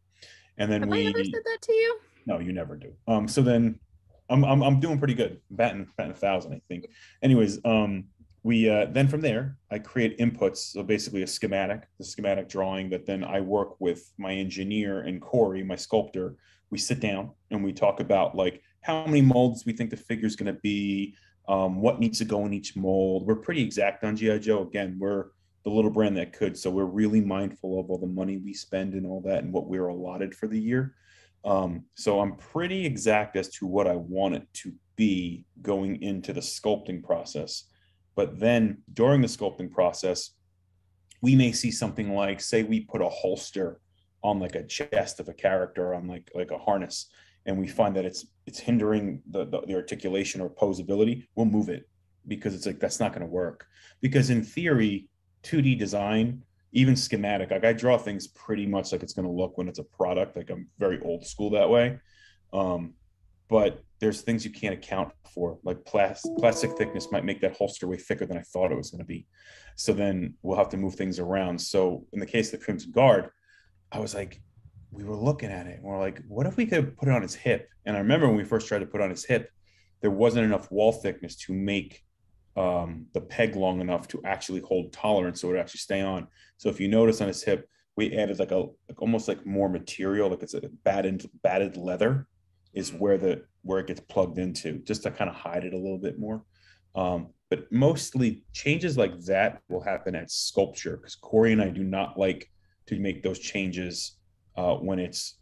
And then have I ever said that to you? No, you never do. So then I'm doing pretty good, batting 1,000, I think. Anyways, we then from there I create inputs, so basically the schematic drawing that then I work with my engineer and Corey, my sculptor. We sit down and we talk about like how many molds we think the figure is going to be, what needs to go in each mold. We're pretty exact on G.I. Joe. Again, we're the little brand that could, so we're really mindful of all the money we spend and all that and what we're allotted for the year. So I'm pretty exact as to what I want it to be going into the sculpting process. But then during the sculpting process, we may see something like, say we put a holster on like a chest of a character on like a harness, and we find that it's hindering the articulation or posability, we'll move it, because it's like, that's not going to work. Because in theory, 2D design, even schematic, like I draw things pretty much like it's going to look when it's a product. Like I'm very old school that way. But there's things you can't account for, like plastic thickness might make that holster way thicker than I thought it was going to be. So then we'll have to move things around. So in the case of the Crimson Guard, I was like, we were looking at it and we're like, what if we could put it on his hip? And I remember when we first tried to put it on his hip, there wasn't enough wall thickness to make the peg long enough to actually hold tolerance, so it would actually stay on. So if you notice on his hip, we added like almost like more material, like it's a batted leather is where it gets plugged into, just to kind of hide it a little bit more. But mostly changes like that will happen at sculpture, because Corey and I do not like to make those changes when it's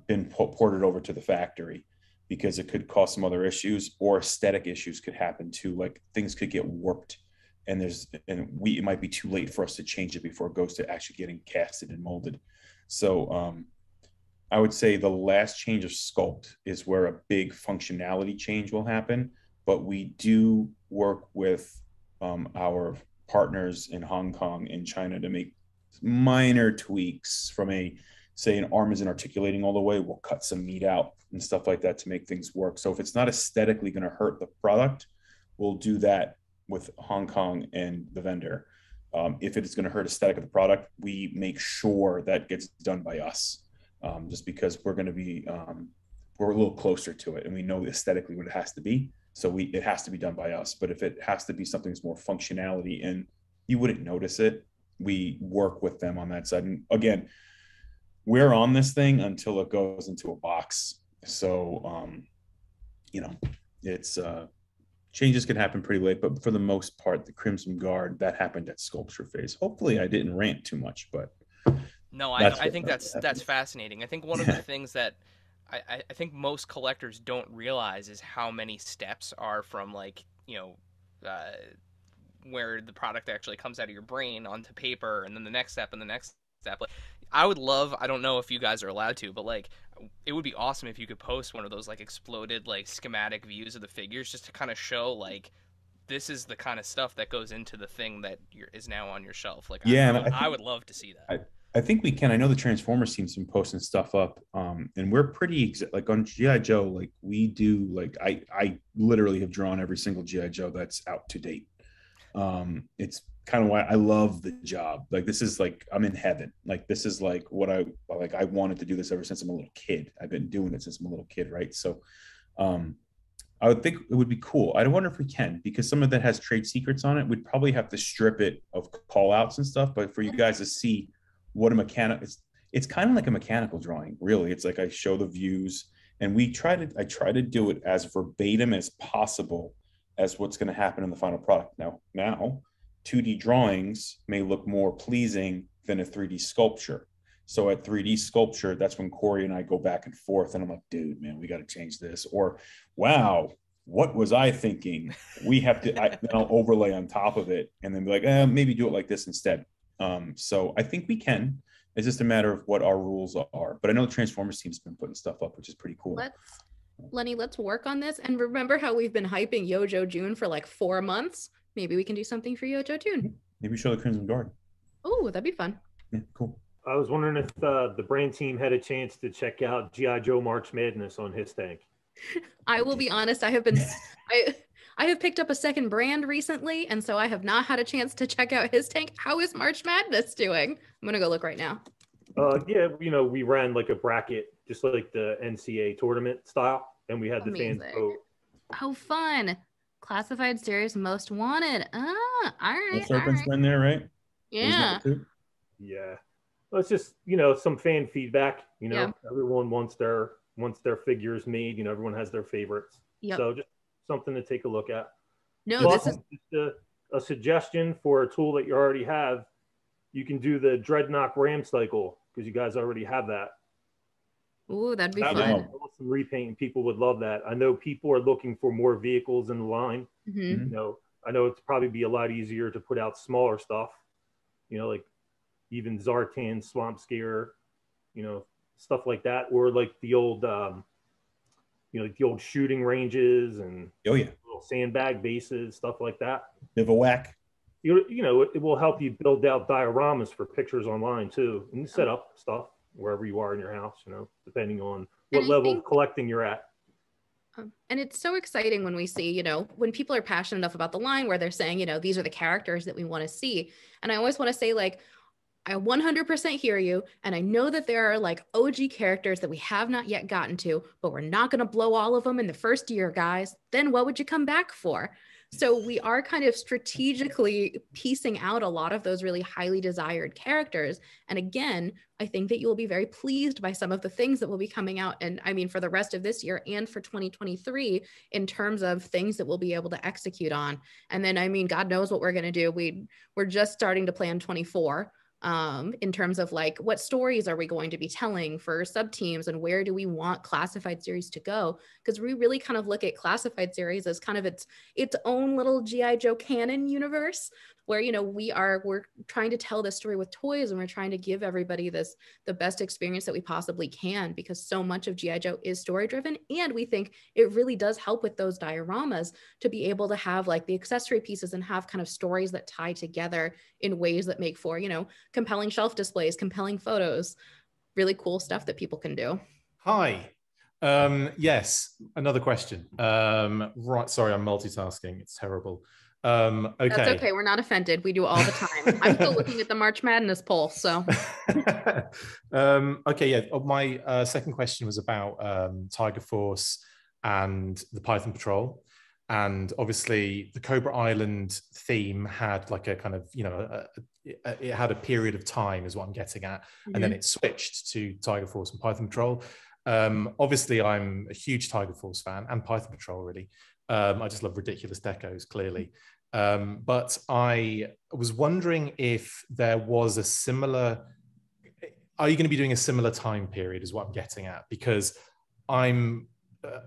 been ported over to the factory, because it could cause some other issues, or aesthetic issues could happen too. Like things could get warped, and it might be too late for us to change it before it goes to actually getting casted and molded. So I would say the last change of sculpt is where a big functionality change will happen. But we do work with our partners in Hong Kong and China to make minor tweaks from say an arm isn't articulating all the way, we'll cut some meat out and stuff like that to make things work. So if it's not aesthetically going to hurt the product, we'll do that with Hong Kong and the vendor. If it is going to hurt aesthetic of the product, we make sure that gets done by us, just because we're going to be, we're a little closer to it and we know aesthetically what it has to be. So it has to be done by us. But if it has to be something that's more functionality and you wouldn't notice it, we work with them on that side. And again, we're on this thing until it goes into a box. So, it's changes can happen pretty late, but for the most part, the Crimson Guard, that happened at sculpture phase. Hopefully I didn't rant too much, but no, I think that's fascinating. I think one of the things that I think most collectors don't realize is how many steps are from where the product actually comes out of your brain onto paper, and then the next step and the next step. Like, I don't know if you guys are allowed to, but like, it would be awesome if you could post one of those like exploded like schematic views of the figures, just to kind of show like, this is the kind of stuff that goes into the thing that is now on your shelf. Like, yeah, I would love to see that. I think we can. I know the Transformers team's been posting stuff up, and we're pretty like on G.I. Joe. Like we do, like I literally have drawn every single G.I. Joe that's out to date. It's kind of why I love the job. Like this is like I'm in heaven. Like this is like what I wanted to do this ever since I'm a little kid. I've been doing it since I'm a little kid, right? So, I would think it would be cool. I wonder if we can, because some of that has trade secrets on it. We'd probably have to strip it of call outs and stuff. But for you guys to see what a mechanic, it's kind of like a mechanical drawing, really. It's like I show the views, and I try to do it as verbatim as possible as what's going to happen in the final product. Now 2D drawings may look more pleasing than a 3D sculpture. So at 3D sculpture, that's when Corey and I go back and forth, and I'm like, dude, man, we got to change this. Or, wow, what was I thinking? We have to, then I'll overlay on top of it and then be like, maybe do it like this instead. So I think we can. It's just a matter of what our rules are. But I know the Transformers team's been putting stuff up, which is pretty cool. Lenny, let's work on this. And remember how we've been hyping Yojo June for like 4 months? Maybe we can do something for Yojo June. Maybe show the Crimson Guard. Oh, that'd be fun. Yeah, cool. I was wondering if the brain team had a chance to check out G.I. Joe March Madness on HissTank. I will be honest, I have picked up a second brand recently, and so I have not had a chance to check out HissTank. How is March Madness doing? I'm gonna go look right now. Yeah, we ran like a bracket, just like the NCAA tournament style, and we had the fans vote. Oh, fun! Classified series most wanted. All right. Serpent's been there, right? Yeah. Yeah. Well, it's just some fan feedback. Everyone wants their figures made. Everyone has their favorites. Yep. So just something to take a look at. No, plus, this is just a suggestion for a tool that you already have. You can do the Dreadnought Ram cycle because you guys already have that. Ooh, that'd be That fun. would be awesome repaint, and people would love that. I know people are looking for more vehicles in the line. Mm-hmm. You know, I know it's probably be a lot easier to put out smaller stuff. You know, like even Zartan, Swamp Scare, you know, stuff like that, or like the old, you know, like the old shooting ranges and little sandbag bases, stuff like that. Bivouac. You know, it will help you build out dioramas for pictures online too, and set up stuff wherever you are in your house, you know, depending on what level of collecting you're at. And it's so exciting when we see, you know, when people are passionate enough about the line where they're saying, you know, these are the characters that we want to see. And I always want to say, like, I 100% hear you. And I know that there are like OG characters that we have not yet gotten to, but we're not going to blow all of them in the first year, guys. Then what would you come back for? So we are kind of strategically piecing out a lot of those really highly desired characters. And again, I think that you will be very pleased by some of the things that will be coming out. And I mean, for the rest of this year and for 2023, in terms of things that we'll be able to execute on. And then, I mean, God knows what we're going to do. We're just starting to plan 24. In terms of like, what stories are we going to be telling for sub teams, and where do we want classified series to go? Because we really kind of look at classified series as kind of its own little G.I. Joe canon universe, where, you know, we're trying to tell this story with toys, and we're trying to give everybody the best experience that we possibly can, because so much of G.I. Joe is story driven. And we think it really does help with those dioramas to be able to have like the accessory pieces and have kind of stories that tie together in ways that make for, you know, compelling shelf displays, compelling photos, really cool stuff that people can do. Hi. Yes, another question. Right, sorry, I'm multitasking. It's terrible. Okay. That's okay. We're not offended. We do all the time. I'm still looking at the March Madness poll. So. Okay. Yeah. My second question was about Tiger Force and the Python Patrol. And obviously the Cobra Island theme had like a kind of, you know, it had a period of time is what I'm getting at. Mm-hmm. And then it switched to Tiger Force and Python Patrol. Obviously I'm a huge Tiger Force fan, and Python Patrol really. I just love ridiculous decos, clearly. But I was wondering if there was a similar, are you going to be doing a similar time period is what I'm getting at? Because I'm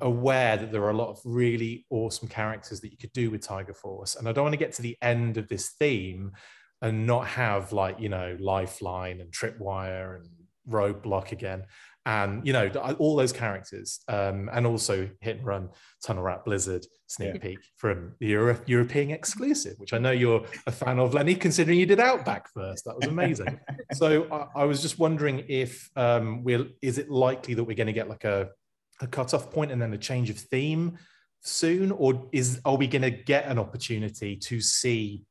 aware that there are a lot of really awesome characters that you could do with Tiger Force. And I don't want to get to the end of this theme and not have, like, you know, Lifeline and Tripwire and Roadblock again. And, you know, all those characters, and also Hit and Run, Tunnel Rat, Blizzard, Sneak Peek from the European exclusive, which I know you're a fan of, Lenny, considering you did Outback first. That was amazing. So I was just wondering if, is it likely that we're going to get like a cutoff point and then a change of theme soon? Or are we going to get an opportunity to see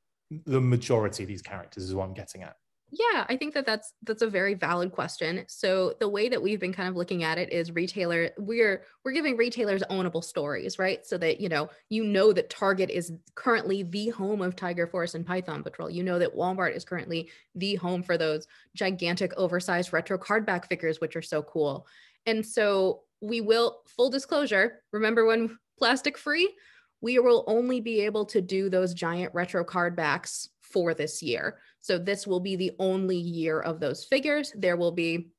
the majority of these characters is what I'm getting at? Yeah, I think that's a very valid question. So the way that we've been kind of looking at it is we're giving retailers ownable stories, right? So that, you know that Target is currently the home of Tiger Force and Python Patrol. You know that Walmart is currently the home for those gigantic oversized retro card back figures, which are so cool. And so we will, full disclosure, remember when plastic free? We will only be able to do those giant retro card backs for this year. So this will be the only year of those figures. There will be,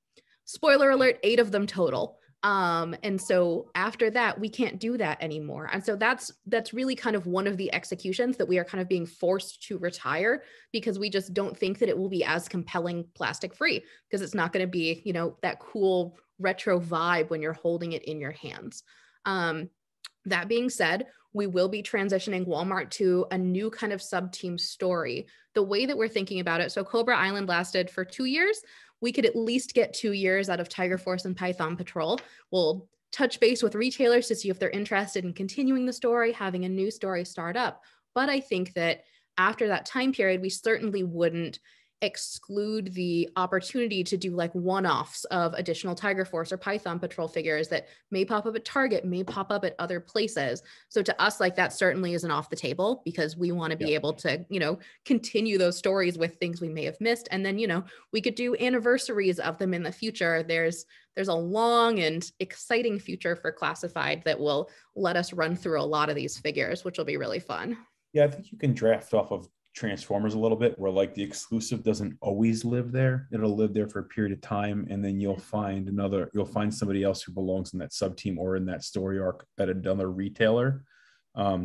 spoiler alert, 8 of them total. And so after that, we can't do that anymore. And so that's really kind of one of the executions that we are kind of being forced to retire, because we just don't think that it will be as compelling plastic free, because it's not going to be, you know, that cool retro vibe when you're holding it in your hands. That being said, we will be transitioning Walmart to a new kind of sub-team story. The way that we're thinking about it, so Cobra Island lasted for 2 years. We could at least get 2 years out of Tiger Force and Python Patrol. We'll touch base with retailers to see if they're interested in continuing the story, having a new story start up. But I think that after that time period, we certainly wouldn't exclude the opportunity to do like one-offs of additional Tiger Force or Python Patrol figures that may pop up at Target, may pop up at other places. So to us, like, that certainly isn't off the table, because we want to be able to, you know, continue those stories with things we may have missed. And then, you know, we could do anniversaries of them in the future. There's a long and exciting future for Classified that will let us run through a lot of these figures, which will be really fun. Yeah, I think you can draft off of Transformers a little bit, where like the exclusive doesn't always live there. It'll live there for a period of time, and then you'll find somebody else who belongs in that sub team or in that story arc at another retailer,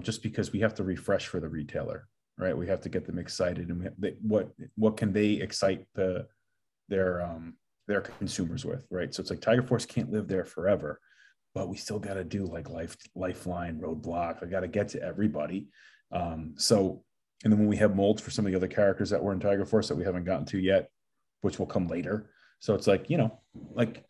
just because we have to refresh for the retailer, right? We have to get them excited, and what can they excite their consumers with, right? So it's like Tiger Force can't live there forever, but we still got to do like Lifeline, Roadblock. I got to get to everybody. And then when we have molds for some of the other characters that were in Tiger Force that we haven't gotten to yet, which will come later. So it's like, like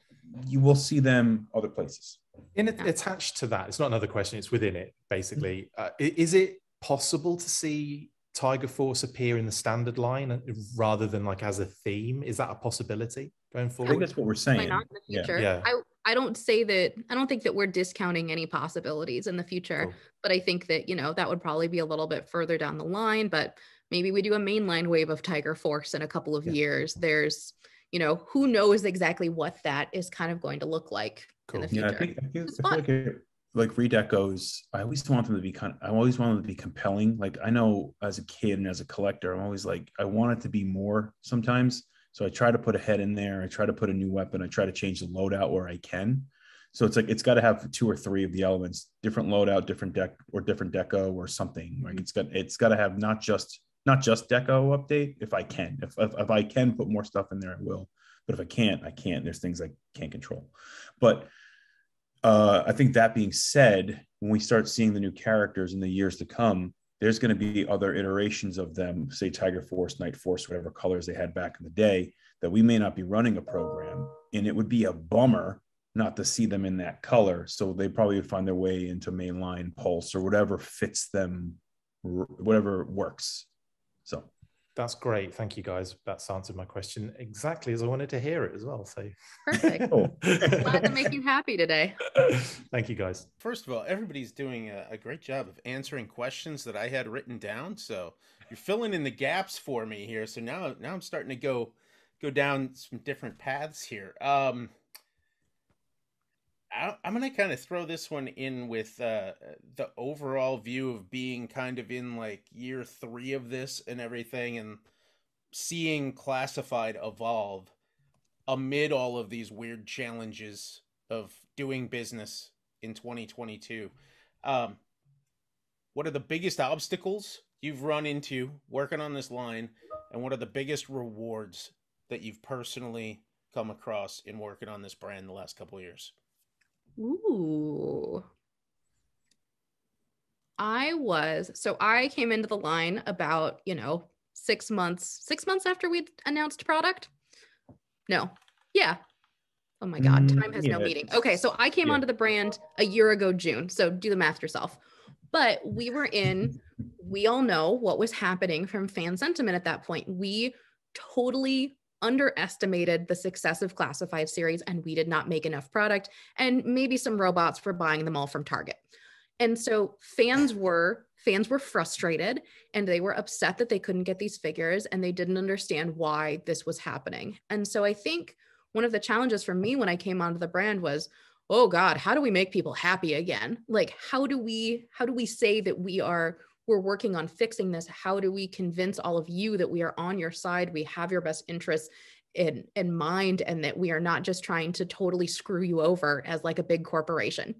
you will see them other places. And attached to that, it's not another question, it's within it, basically. Is it possible to see Tiger Force appear in the standard line rather than like as a theme? Is that a possibility going forward? I think that's what we're saying. Why not in the future? Yeah. I don't think that we're discounting any possibilities in the future, Cool. but I think that, that would probably be a little bit further down the line, but maybe we do a mainline wave of Tiger Force in a couple of years. There's, who knows exactly what that is kind of going to look like in the future. Yeah, I think it's like redecos, I always want them to be compelling. Like I know as a kid and as a collector, I'm always like, I want it to be more sometimes. So I try to put a head in there. I try to put a new weapon. I try to change the loadout where I can. So it's like, it's got to have 2 or 3 of the elements, different loadout, different deck or different deco or something. Like it's got to have not just deco update. If I can, if I can put more stuff in there, I will. But if I can't, I can't. There's things I can't control. But I think that being said, when we start seeing the new characters in the years to come, there's going to be other iterations of them, say Tiger Force, Night Force, whatever colors they had back in the day, that we may not be running a program. And it would be a bummer not to see them in that color. So they probably would find their way into mainline Pulse or whatever fits them, whatever works. So that's great. Thank you, guys. That's answered my question exactly as I wanted to hear it as well. So perfect. Glad to make you happy today. Thank you, guys. First of all, everybody's doing a great job of answering questions that I had written down. So you're filling in the gaps for me here. So now I'm starting to go down some different paths here. I'm going to kind of throw this one in with the overall view of being kind of in like year 3 of this and everything, and seeing Classified evolve amid all of these weird challenges of doing business in 2022. What are the biggest obstacles you've run into working on this line, and what are the biggest rewards that you've personally come across in working on this brand the last couple of years? Ooh. I came into the line about, 6 months after we announced product. No. Yeah. Oh my God. Time has no meaning. Okay. So I came onto the brand a year ago, June. So do the math yourself. But we all know what was happening from fan sentiment at that point. We totally underestimated the success of Classified series, and we did not make enough product, and maybe some robots for buying them all from Target. And so fans were frustrated, and they were upset that they couldn't get these figures, and they didn't understand why this was happening. And so I think one of the challenges for me when I came onto the brand was, oh God, how do we make people happy again? Like, how do we say that we're working on fixing this? How do we convince all of you that we are on your side, we have your best interests in mind, and that we are not just trying to totally screw you over as like a big corporation?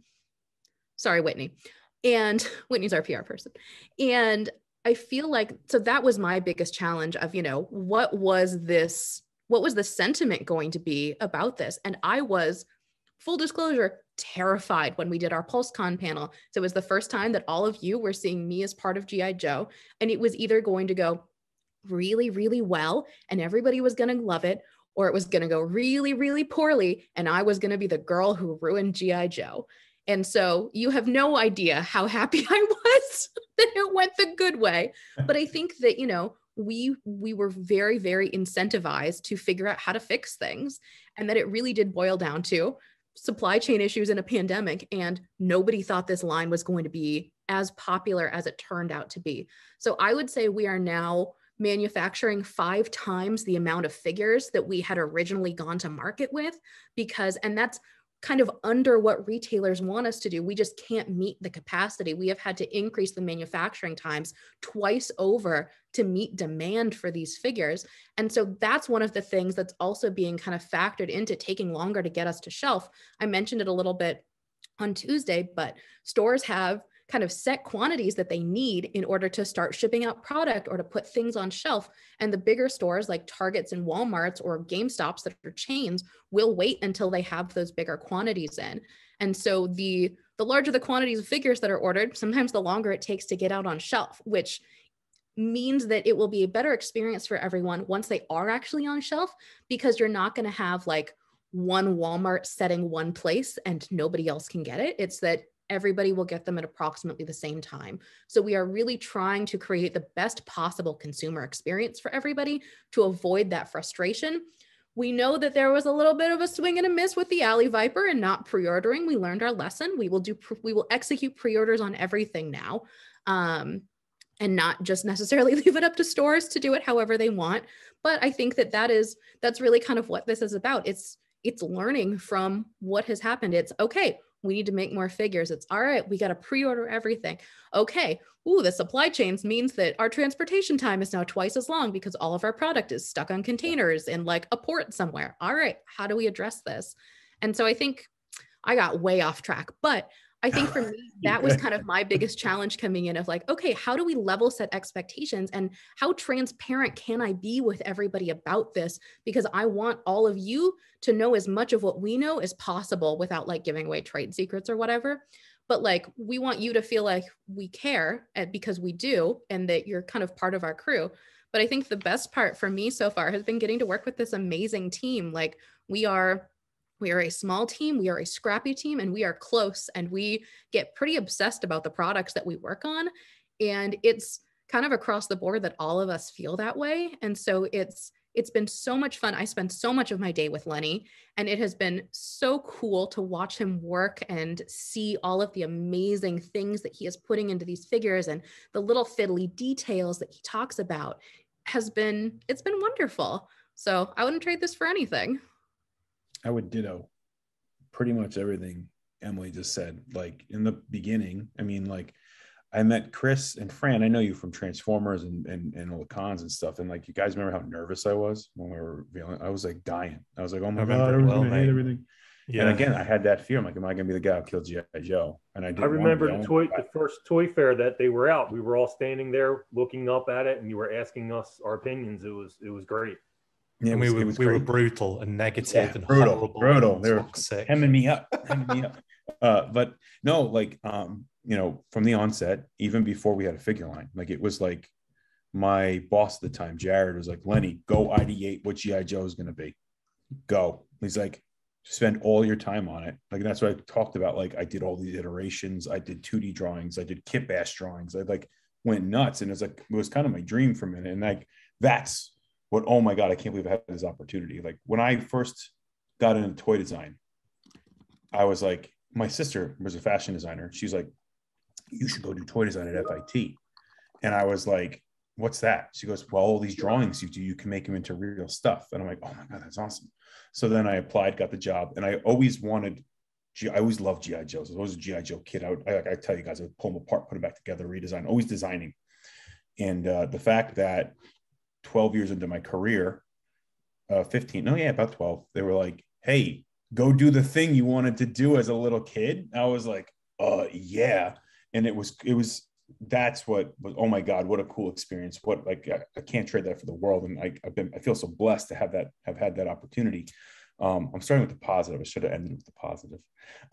Sorry, Whitney. And Whitney's our PR person. And I feel like, so that was my biggest challenge of, what was the sentiment going to be about this? And I was, full disclosure, terrified when we did our PulseCon panel. So it was the first time that all of you were seeing me as part of G.I. Joe. And it was either going to go really, really well and everybody was going to love it, or it was going to go really, really poorly and I was going to be the girl who ruined G.I. Joe. And so you have no idea how happy I was that it went the good way. But I think that, we were very, very incentivized to figure out how to fix things, and that it really did boil down to supply chain issues in a pandemic, and nobody thought this line was going to be as popular as it turned out to be. So I would say we are now manufacturing 5 times the amount of figures that we had originally gone to market with, and that's kind of under what retailers want us to do. We just can't meet the capacity. We have had to increase the manufacturing times twice over to meet demand for these figures. And so that's one of the things that's also being kind of factored into taking longer to get us to shelf. I mentioned it a little bit on Tuesday, but stores have kind of set quantities that they need in order to start shipping out product or to put things on shelf. And the bigger stores like Targets and Walmarts or GameStops that are chains will wait until they have those bigger quantities in. And so the larger the quantities of figures that are ordered, sometimes the longer it takes to get out on shelf, which means that it will be a better experience for everyone once they are actually on shelf, because you're not going to have like one Walmart setting one place and nobody else can get it. It's that everybody will get them at approximately the same time. So we are really trying to create the best possible consumer experience for everybody to avoid that frustration. We know that there was a little bit of a swing and a miss with the Alley Viper and not pre-ordering. We learned our lesson. We will execute pre-orders on everything now, and not just necessarily leave it up to stores to do it however they want. But I think that that's really kind of what this is about. It's learning from what has happened. It's okay, we need to make more figures. It's all right, we got to pre-order everything. Okay, the supply chains means that our transportation time is now twice as long because all of our product is stuck on containers in like a port somewhere. All right, how do we address this? And so I think I got way off track, but I think for me, that was kind of my biggest challenge coming in of like, okay, how do we level set expectations and how transparent can I be with everybody about this? Because I want all of you to know as much of what we know as possible without like giving away trade secrets or whatever. But like, we want you to feel like we care because we do, and that you're kind of part of our crew. But I think the best part for me so far has been getting to work with this amazing team. Like we are a small team, we are a scrappy team, and we are close, and we get pretty obsessed about the products that we work on. And it's kind of across the board that all of us feel that way. And so it's been so much fun. I spend so much of my day with Lenny, and it has been so cool to watch him work and see all of the amazing things that he is putting into these figures and the little fiddly details that he talks about. It's been wonderful. So I wouldn't trade this for anything. I would ditto pretty much everything Emily just said. Like in the beginning, I mean, like I met Chris and Fran. I know you from Transformers and all the cons and stuff. And like, you guys remember how nervous I was when we were revealing? I was like dying. I was like, oh my God, everyone's gonna hate everything. Yeah. And again, I had that fear. I'm like, am I gonna be the guy who killed G.I. Joe? And I remember the first toy fair that they were out. We were all standing there looking up at it, and you were asking us our opinions. It was great. Yeah, we were brutal and negative and brutal. They were hemming me up. But no, like, you know, from the onset, even before we had a figure line, like it was like my boss at the time, Jared, was like, Lenny, go ideate what G.I. Joe is going to be. Go. He's like, spend all your time on it. Like, that's what I talked about. Like, I did all these iterations. I did 2D drawings. I did kit bash drawings. I like went nuts. And it was like, it was kind of my dream for a minute. And like, that's what, oh my God, I can't believe I had this opportunity. Like when I first got into toy design, I was like, my sister was a fashion designer. She's like, you should go do toy design at FIT. And I was like, what's that? She goes, well, all these drawings you do, you can make them into real stuff. And I'm like, oh my God, that's awesome. So then I applied, got the job. And I always loved G.I. Joes. I was always a G.I. Joe kid. I tell you guys, I would pull them apart, put them back together, redesign, always designing. And the fact that 12 years into my career, about 12, they were like, hey, go do the thing you wanted to do as a little kid. I was like, yeah. And that's what was, oh my God, what a cool experience. What, like, I can't trade that for the world. And I feel so blessed to have had that opportunity. I'm starting with the positive. I should have ended with the positive.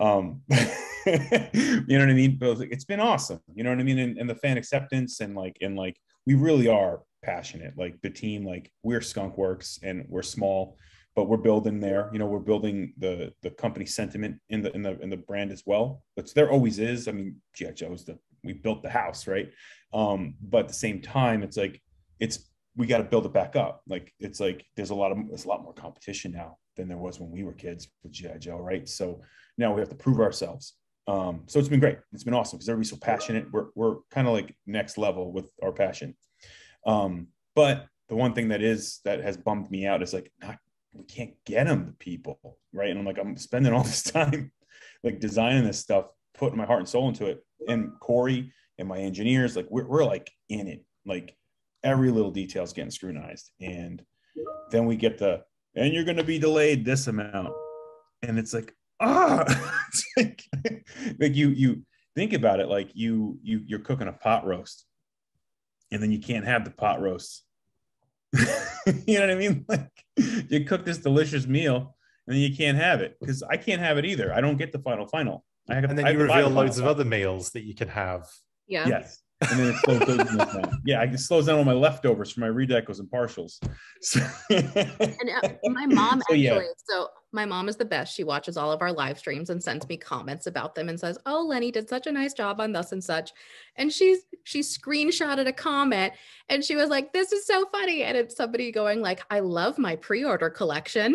You know what I mean? But it's been awesome. You know what I mean? And the fan acceptance and we really are passionate. Like the team, like we're Skunkworks and we're small, but we're building there. You know, we're building the company sentiment in the brand as well. But there always is. I mean, G.I. Joe's we built the house, right? But at the same time, it's like we got to build it back up. Like it's like there's a lot more competition now than there was when we were kids with G.I. Joe, right? So now we have to prove ourselves. So it's been great. It's been awesome because everybody's so passionate. We're kind of like next level with our passion. But the one thing that has bummed me out is like we can't get them to people, right? And I'm like, I'm spending all this time like designing this stuff, putting my heart and soul into it. And Corey and my engineers, like we're like in it, like every little detail is getting scrutinized. And then we get and you're going to be delayed this amount. And it's like, it's like you think about it, like you're cooking a pot roast and then you can't have the pot roast. You know what I mean? Like you cook this delicious meal and then you can't have it, because I can't have it either. I don't get the final. And then you reveal loads of other meals that you can have. Yeah. Yes. And then it slows down. Yeah, it slows down all my leftovers for my redecos and partials. So and my mom so my mom is the best. She watches all of our live streams and sends me comments about them and says, "Oh, Lenny did such a nice job on thus and such." And she screenshotted a comment and she was like, "This is so funny." And it's somebody going like, "I love my pre-order collection."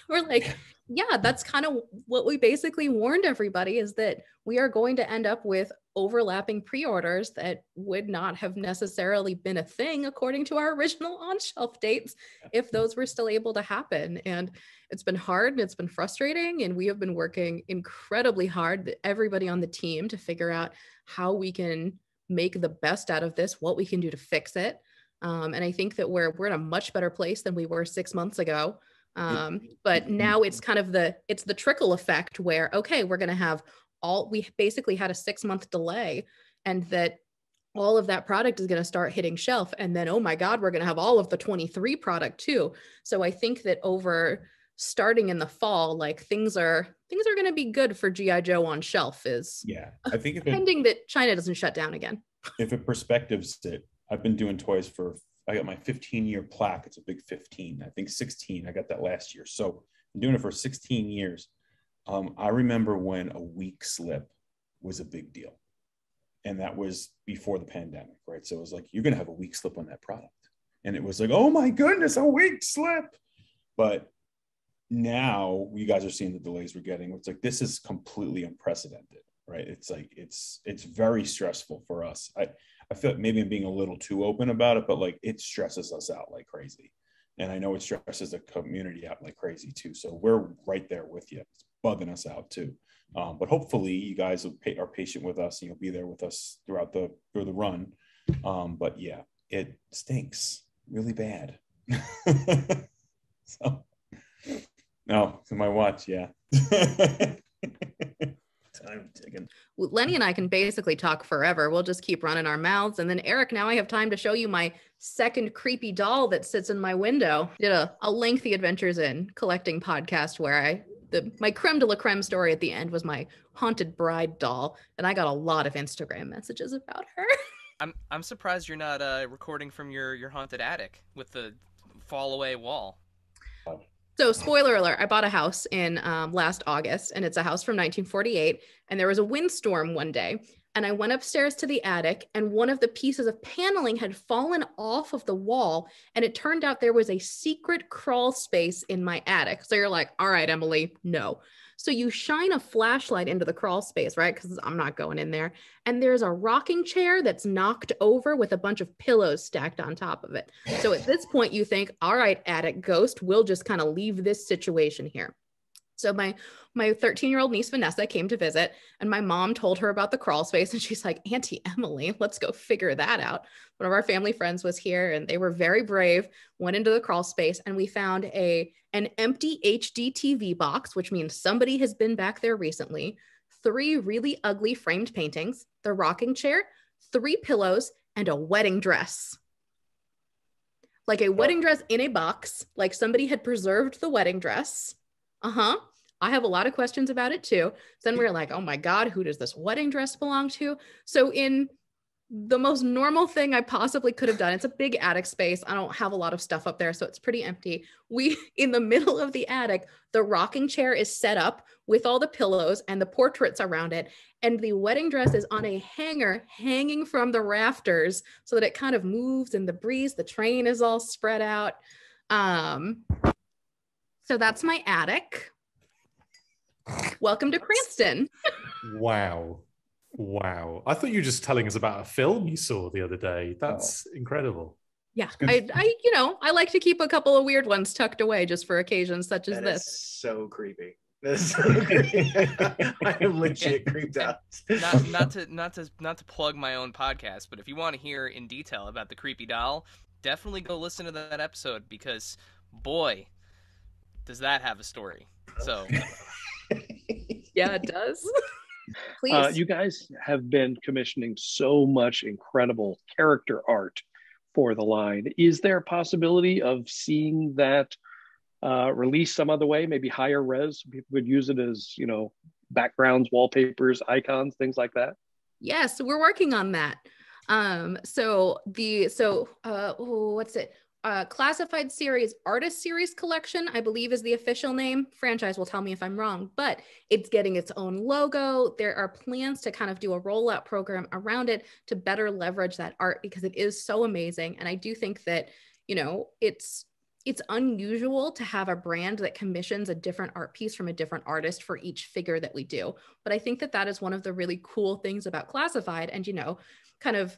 We're like, yeah, that's kind of what we basically warned everybody, is that we are going to end up with overlapping pre-orders that would not have necessarily been a thing according to our original on-shelf dates if those were still able to happen. And it's been hard and it's been frustrating, and we have been working incredibly hard, everybody on the team, to figure out how we can make the best out of this, what we can do to fix it. And I think that we're in a much better place than we were 6 months ago. But now it's kind of the trickle effect where, okay, we're going to have we basically had a 6-month delay, and that all of that product is going to start hitting shelf. And then, oh my God, we're going to have all of the 23 product too. So I think that over starting in the fall, like things are going to be good for G.I. Joe on shelf, is I think pending that China doesn't shut down again. If it perspectives it, I've been doing toys I got my 15-year plaque. It's a big 15. I think 16. I got that last year. So I'm doing it for 16 years. I remember when a weak slip was a big deal. And that was before the pandemic, right? So it was like, you're going to have a weak slip on that product. And it was like, oh my goodness, a weak slip. But now you guys are seeing the delays we're getting. It's like, this is completely unprecedented, right? It's like, it's very stressful for us. I feel like maybe I'm being a little too open about it, but like it stresses us out like crazy. And I know it stresses the community out like crazy too. So we're right there with you. It's bugging us out too. But hopefully you guys are patient with us and you'll be there with us through the run. But yeah, it stinks really bad. So no, to my watch, yeah. Time ticking. Lenny and I can basically talk forever. We'll just keep running our mouths. And then Erik, now I have time to show you my second creepy doll that sits in my window. Did a lengthy Adventures in Collecting podcast where my creme de la creme story at the end was my haunted bride doll. And I got a lot of Instagram messages about her. I'm surprised you're not recording from your haunted attic with the fall away wall. So spoiler alert, I bought a house in last August, and it's a house from 1948, and there was a windstorm one day, and I went upstairs to the attic, and one of the pieces of paneling had fallen off of the wall, and it turned out there was a secret crawl space in my attic. So you're like, all right, Emily, no. So you shine a flashlight into the crawl space, right? Because I'm not going in there. And there's a rocking chair that's knocked over with a bunch of pillows stacked on top of it. So at this point you think, all right, attic ghost, we'll just kind of leave this situation here. So my 13-year-old niece, Vanessa, came to visit, and my mom told her about the crawl space, and she's like, Auntie Emily, let's go figure that out. One of our family friends was here, and they were very brave, went into the crawl space, and we found an empty HD TV box, which means somebody has been back there recently, 3 really ugly framed paintings, the rocking chair, 3 pillows, and a wedding dress. Like a wedding dress in a box, like somebody had preserved the wedding dress. I have a lot of questions about it too. So then we were like, oh my God, who does this wedding dress belong to? So in the most normal thing I possibly could have done, it's a big attic space. I don't have a lot of stuff up there, so it's pretty empty. In the middle of the attic, the rocking chair is set up with all the pillows and the portraits around it. And the wedding dress is on a hanger hanging from the rafters so that it kind of moves in the breeze. The train is all spread out. So that's my attic. Welcome to Cranston. Wow. I thought you were just telling us about a film you saw the other day. That's incredible. Yeah, I like to keep a couple of weird ones tucked away just for occasions such as this. So creepy. That's so creepy. I am legit creeped out. Not to plug my own podcast, but if you want to hear in detail about the creepy doll, definitely go listen to that episode, because boy, does that have a story. So yeah, it does. Please. You guys have been commissioning so much incredible character art for the line. Is there a possibility of seeing that released some other way, maybe higher res? People could use it as, backgrounds, wallpapers, icons, things like that. Yes, we're working on that. Classified Series Artist Series Collection, I believe is the official name. Franchise will tell me if I'm wrong, but it's getting its own logo. There are plans to kind of do a rollout program around it to better leverage that art, because it is so amazing. And I do think that, it's unusual to have a brand that commissions a different art piece from a different artist for each figure that we do. But I think that that is one of the really cool things about Classified, and, kind of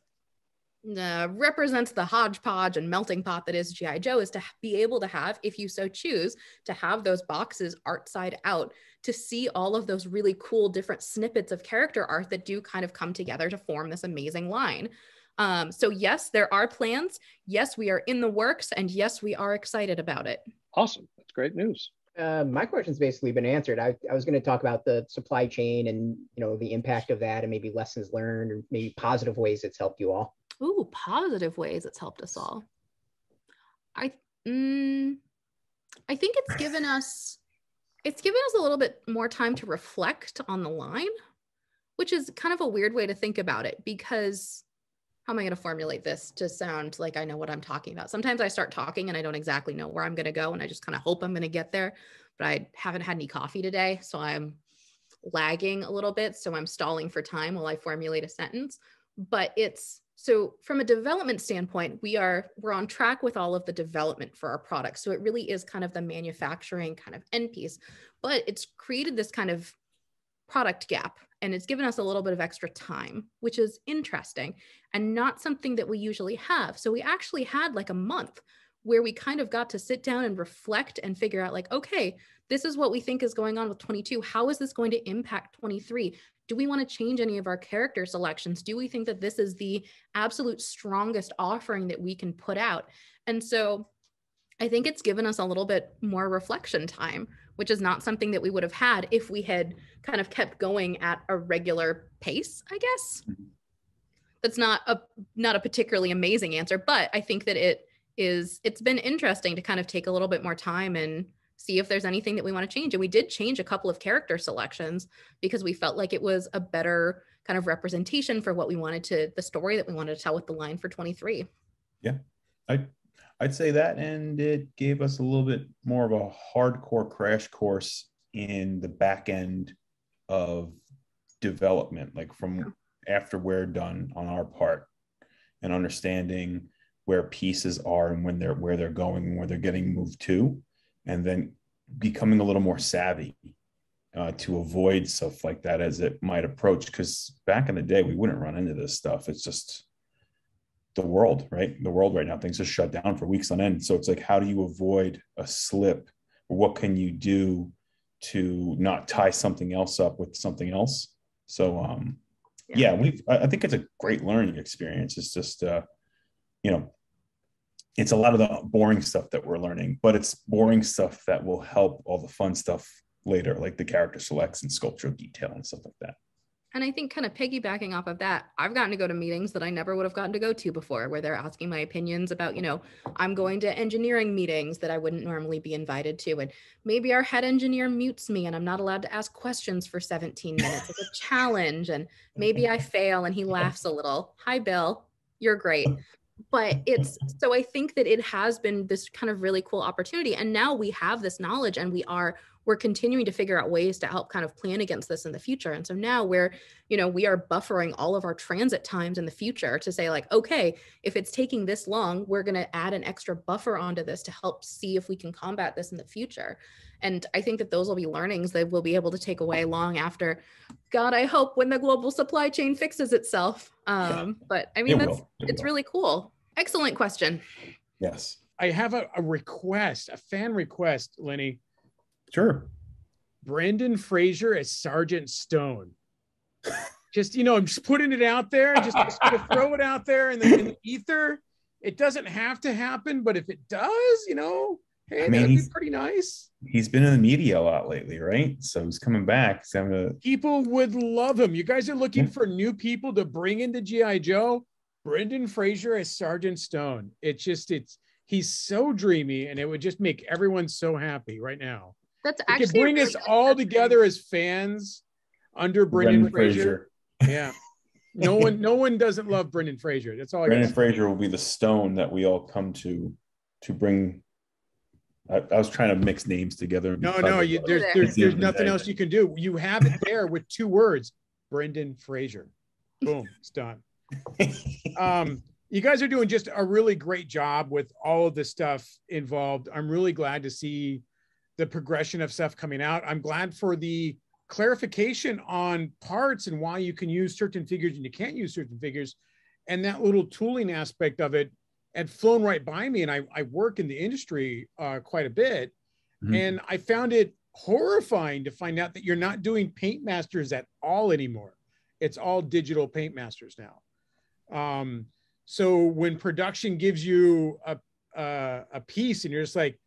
represents the hodgepodge and melting pot that is G.I. Joe, is to be able to have, if you so choose, to have those boxes art side out, to see all of those really cool different snippets of character art that do kind of come together to form this amazing line. So yes, there are plans. Yes, we are in the works, and yes, we are excited about it. Awesome. That's great news. My question's basically been answered. I was going to talk about the supply chain and, the impact of that, and maybe lessons learned, or maybe positive ways it's helped you all. Ooh, positive ways it's helped us all. I think it's given us a little bit more time to reflect on the line, which is kind of a weird way to think about it, because how am I going to formulate this to sound like I know what I'm talking about? Sometimes I start talking and I don't exactly know where I'm going to go, and I just kind of hope I'm going to get there, but I haven't had any coffee today, so I'm lagging a little bit, so I'm stalling for time while I formulate a sentence. But so from a development standpoint, we're on track with all of the development for our products. So it really is kind of the manufacturing kind of end piece, but it's created this kind of product gap, and it's given us a little bit of extra time, which is interesting and not something that we usually have. So we actually had like a month where we kind of got to sit down and reflect and figure out, like, okay, this is what we think is going on with 22. How is this going to impact 23? Do we want to change any of our character selections? Do we think that this is the absolute strongest offering that we can put out? And so I think it's given us a little bit more reflection time, which is not something that we would have had if we had kind of kept going at a regular pace, I guess. That's not a particularly amazing answer, but I think that it's been interesting to kind of take a little bit more time and see if there's anything that we want to change. And we did change a couple of character selections because we felt like it was a better kind of representation for what we wanted the story that we wanted to tell with the line for 23. Yeah, I'd say that, and it gave us a little bit more of a hardcore crash course in the back end of development, like from after we're done on our part, and understanding where pieces are and where they're going and where they're getting moved to, and then becoming a little more savvy to avoid stuff like that as it might approach. Because back in the day, we wouldn't run into this stuff. It's just the world, right? The world right now, things are shut down for weeks on end. So it's like, how do you avoid a slip? Or what can you do to not tie something else up with something else? So I think it's a great learning experience. It's just, it's a lot of the boring stuff that we're learning, but it's boring stuff that will help all the fun stuff later, like the character selects and sculptural detail and stuff like that. And I think kind of piggybacking off of that, I've gotten to go to meetings that I never would have gotten to go to before, where they're asking my opinions about, I'm going to engineering meetings that I wouldn't normally be invited to. And maybe our head engineer mutes me and I'm not allowed to ask questions for 17 minutes. It's a challenge. And maybe I fail and he laughs a little. Hi, Bill, you're great. But so I think that it has been this kind of really cool opportunity. And now we have this knowledge, and we're continuing to figure out ways to help kind of plan against this in the future. And so now we are buffering all of our transit times in the future to say, like, okay, if it's taking this long, we're going to add an extra buffer onto this to help see if we can combat this in the future. And I think that those will be learnings that we'll be able to take away long after, God, I hope, when the global supply chain fixes itself. But I mean, it's really cool. Excellent question. Yes. I have a request, a fan request, Lenny. Sure. Brendan Fraser as Sergeant Stone. Just, I'm just putting it out there, just to throw it out there in the ether. It doesn't have to happen, but if it does, hey, that'd be pretty nice. He's been in the media a lot lately, right? So he's coming back. People would love him. You guys are looking for new people to bring into G.I. Joe. Brendan Fraser as Sergeant Stone. He's so dreamy, and it would just make everyone so happy right now. That's it actually could bring us all together as fans under Brendan Fraser. Yeah. No one doesn't love Brendan Fraser. That's all. Brendan Fraser will be the stone that we all come to bring. I was trying to mix names together. No, there's nothing else you can do. You have it there with 2 words, Brendan Fraser. Boom, it's done. You guys are doing just a really great job with all of the stuff involved. I'm really glad to see the progression of stuff coming out. I'm glad for the clarification on parts and why you can use certain figures and you can't use certain figures. And that little tooling aspect of it had flown right by me. And I work in the industry quite a bit. Mm-hmm. And I found it horrifying to find out that you're not doing paint masters at all anymore. It's all digital paint masters now. So when production gives you a piece and you're just like,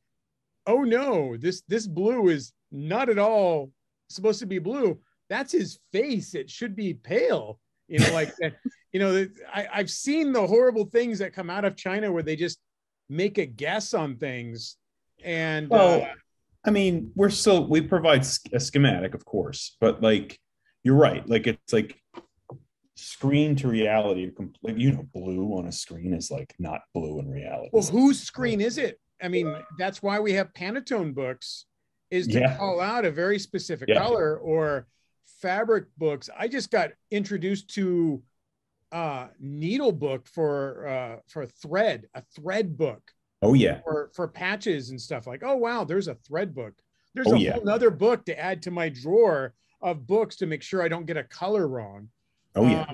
oh no, this blue is not at all supposed to be blue. That's his face. It should be pale. I've seen the horrible things that come out of China where they just make a guess on things. And we provide a schematic, of course, but you're right. It's screen to reality. Blue on a screen is not blue in reality. Well, whose screen is it? That's why we have Pantone books, is to call out a very specific color, or fabric books. I just got introduced to needle book for thread, a thread book. Oh yeah. For patches and stuff. Oh wow, there's a thread book. There's a whole other book to add to my drawer of books to make sure I don't get a color wrong. Oh yeah.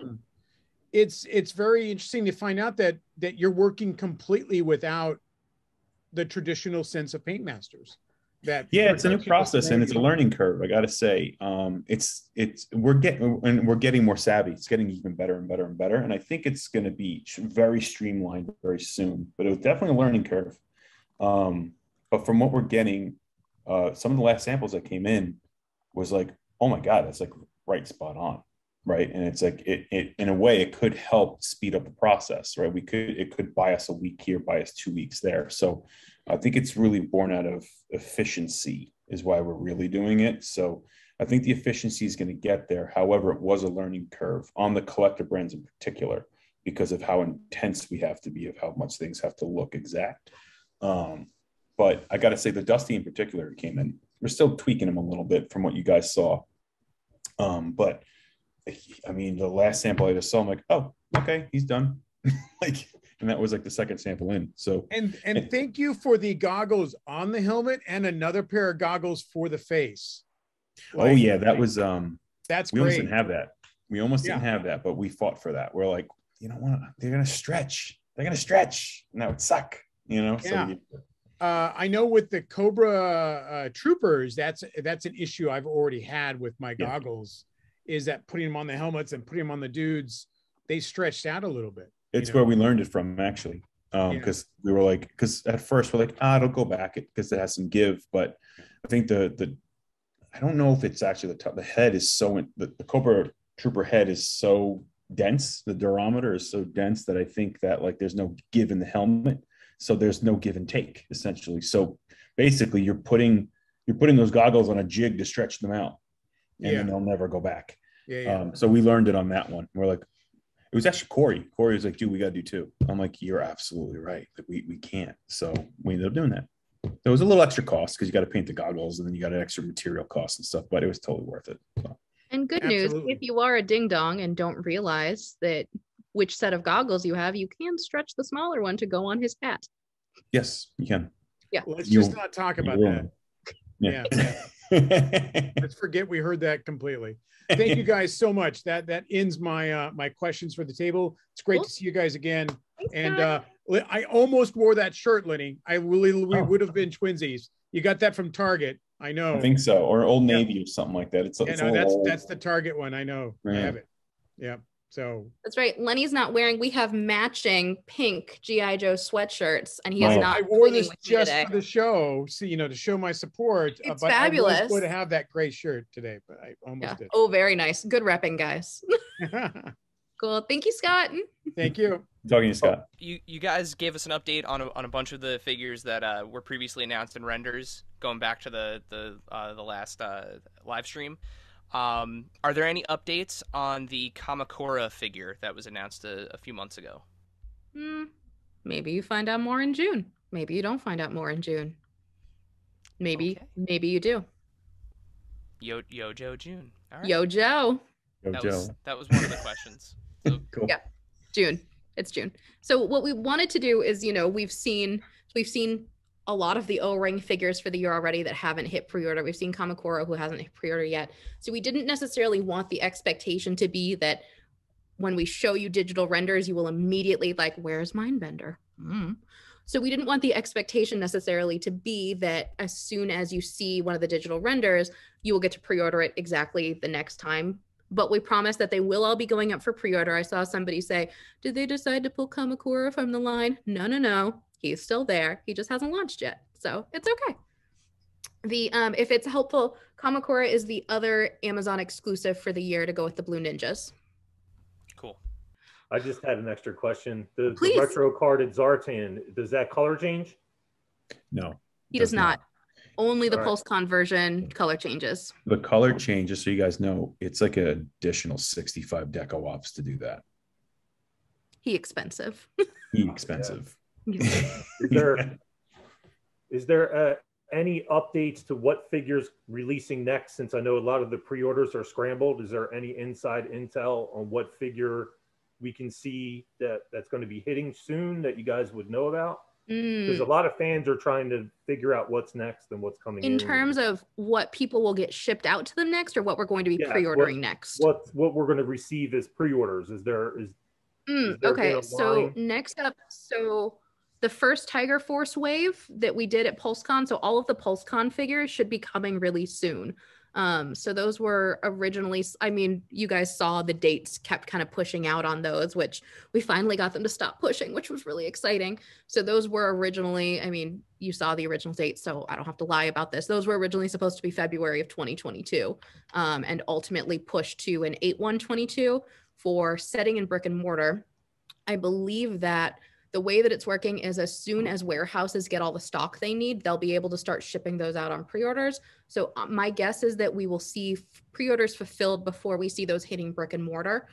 It's very interesting to find out that you're working completely without the traditional sense of paint masters. It's a new process and it's a learning curve. I gotta say, we're getting more savvy. It's getting even better and better and better. And I think it's going to be very streamlined very soon. But it was definitely a learning curve. But from what we're getting, some of the last samples that came in was oh my god, that's right spot on, right? And it's it in a way it could help speed up the process, right? It could buy us a week here, buy us 2 weeks there. So I think it's really born out of efficiency is why we're really doing it. So I think the efficiency is going to get there. However, it was a learning curve on the collector brands in particular because of how intense we have to be, of how much things have to look exact. But I got to say the Dusty in particular came in. We're still tweaking him a little bit from what you guys saw. But the last sample I just saw, I'm like, oh, okay, he's done. And that was the second sample in. So and thank you for the goggles on the helmet and another pair of goggles for the face. That was that's we great. Almost didn't have that. We almost didn't have that, but we fought for that. We're like, you know what? They're gonna stretch. And that would suck. Yeah. So I know with the Cobra troopers, that's an issue I've already had with my goggles, is that putting them on the helmets and putting them on the dudes, they stretched out a little bit. It's where we learned it from, actually, because we were because at first we're it'll go back because it has some give, but I think I don't know if it's actually the head is so the Cobra Trooper head is so dense, the durometer is so dense that I think that there's no give in the helmet, so there's no give and take essentially. So basically, you're putting those goggles on a jig to stretch them out, and then they'll never go back. So we learned it on that one. We're it was actually Corey. Corey was dude, we got to do 2. I'm you're absolutely right. We can't. So we ended up doing that. There was a little extra cost because you got to paint the goggles and then you got an extra material cost and stuff, but it was totally worth it. So. And good news, if you are a ding dong and don't realize that which set of goggles you have, you can stretch the smaller one to go on his hat. Yes, you can. Yeah. Let's just not talk about that. Yeah. Let's forget we heard that completely. Thank you guys so much. That ends my my questions for the table. It's great to see you guys again. Thanks, and guys. I almost wore that shirt, Lenny. We would have been twinsies. You got that from Target. I know. I think so, or Old Navy or something like that. It's that's the Target one. I know. Yeah. I have it. Yeah. So that's right. Lenny's not wearing. We have matching pink GI Joe sweatshirts, and he is not. I wore this just for the show, so to show my support. It's but fabulous. I was going to have that gray shirt today, but I almost did. Oh, very nice. Good repping, guys. Cool. Thank you, Scott. Thank you. Talking to Scott. You guys gave us an update on a bunch of the figures that were previously announced in renders, going back to the last live stream. Are there any updates on the Kamakura figure that was announced a few months ago? Maybe you find out more in June. Maybe you don't find out more in June. Maybe you do. Yo Joe June. All right. Yo Joe. That was one of the questions. So, cool. Yeah, June. It's June. So what we wanted to do is, we've seen a lot of the O-ring figures for the year already that haven't hit pre-order. We've seen Kamakura, who hasn't hit pre-order yet. So we didn't necessarily want the expectation to be that when we show you digital renders, you will immediately like, where's Mindbender? So we didn't want the expectation necessarily to be that as soon as you see one of the digital renders, you will get to pre-order it exactly the next time. But we promise that they will all be going up for pre-order. I saw somebody say, did they decide to pull Kamakura from the line? No. He's still there. He just hasn't launched yet. So it's okay. If it's helpful, Kamakura is the other Amazon exclusive for the year to go with the Blue Ninjas. Cool. I just had an extra question. The retro carded Zartan, does that color change? No. He does not. Only the PulseCon version color changes. The color changes, so you guys know, it's like an additional 65 deco ops to do that. He expensive. Is there any updates to what figures releasing next? Since I know a lot of the pre-orders are scrambled, is there any inside intel on what figure we can see that's going to be hitting soon that you guys would know about? Because a lot of fans are trying to figure out what's next and what's coming in. In terms of what people will get shipped out to them next, or what we're going to be pre-ordering next? What we're going to receive as pre-orders? Is there okay, so next up, the first Tiger Force wave that we did at PulseCon, so all of the PulseCon figures should be coming really soon. So those were originally, you guys saw the dates kept kind of pushing out on those, which we finally got them to stop pushing, which was really exciting. So those were originally, you saw the original date, so I don't have to lie about this. Those were originally supposed to be February of 2022, and ultimately pushed to an 8/1/22 for setting in brick and mortar. I believe that the way that it's working is as soon as warehouses get all the stock they need, they'll be able to start shipping those out on pre-orders. So my guess is that we will see pre-orders fulfilled before we see those hitting brick and mortar,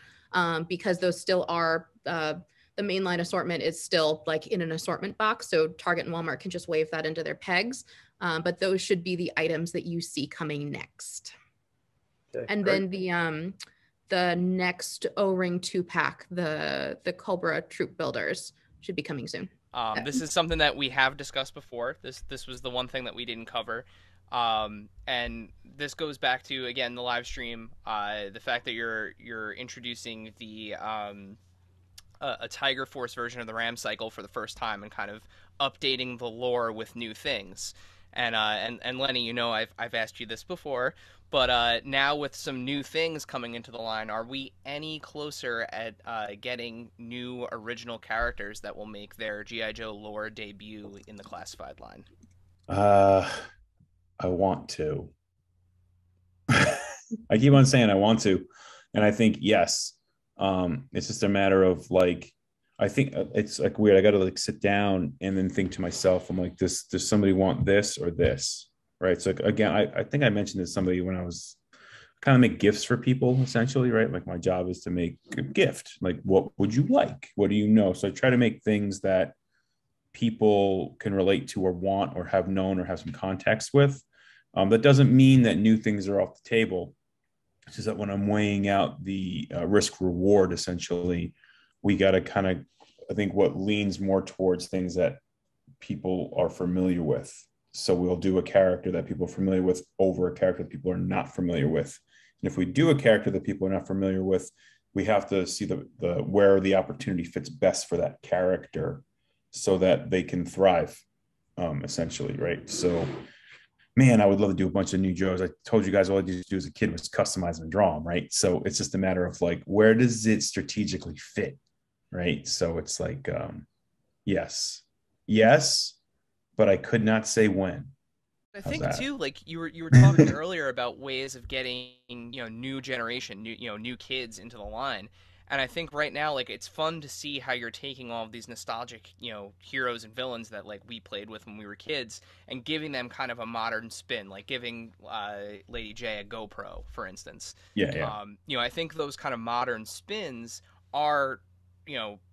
because those still are, the mainline assortment is still like in an assortment box. So Target and Walmart can just wave that into their pegs. But those should be the items that you see coming next. Okay, and great. Then the next O-ring 2-pack, the Cobra troop builders, should be coming soon. This is something that we have discussed before. This was the one thing that we didn't cover. And this goes back to, again, the live stream, the fact that you're introducing the a Tiger Force version of the Ram cycle for the first time and kind of updating the lore with new things. And Lenny, I've asked you this before, but now with some new things coming into the line, are we any closer at getting new original characters that will make their G.I. Joe lore debut in the classified line? I want to. I keep on saying I want to, and I think yes. It's just a matter of I think it's weird. I got to sit down and then think to myself, I'm like, does somebody want this or this? Right. So again, I think I mentioned this to somebody when I was kind of make gifts for people essentially, right? Like my job is to make a gift. Like, what would you like? What do you know? So I try to make things that people can relate to or want or have known or have some context with. That doesn't mean that new things are off the table. It's just that when I'm weighing out the risk reward, essentially, we got to kind of, I think what leans more towards things that people are familiar with. So we'll do a character that people are familiar with over a character that people are not familiar with. And if we do a character that people are not familiar with, we have to see the where the opportunity fits best for that character. so that they can thrive, essentially, right? So, man, I would love to do a bunch of new Joes. I told you guys all I used to do as a kid was customize them and draw them, right? So it's just a matter of like, where does it strategically fit, right? So it's like, yes, but I could not say when. I think too, like you were talking earlier about ways of getting, new generation, new kids into the line. And I think right now, like, it's fun to see how you're taking all of these nostalgic, heroes and villains that, like, we played with when we were kids and giving them kind of a modern spin, like giving Lady J a GoPro, for instance. Yeah. I think those kind of modern spins are,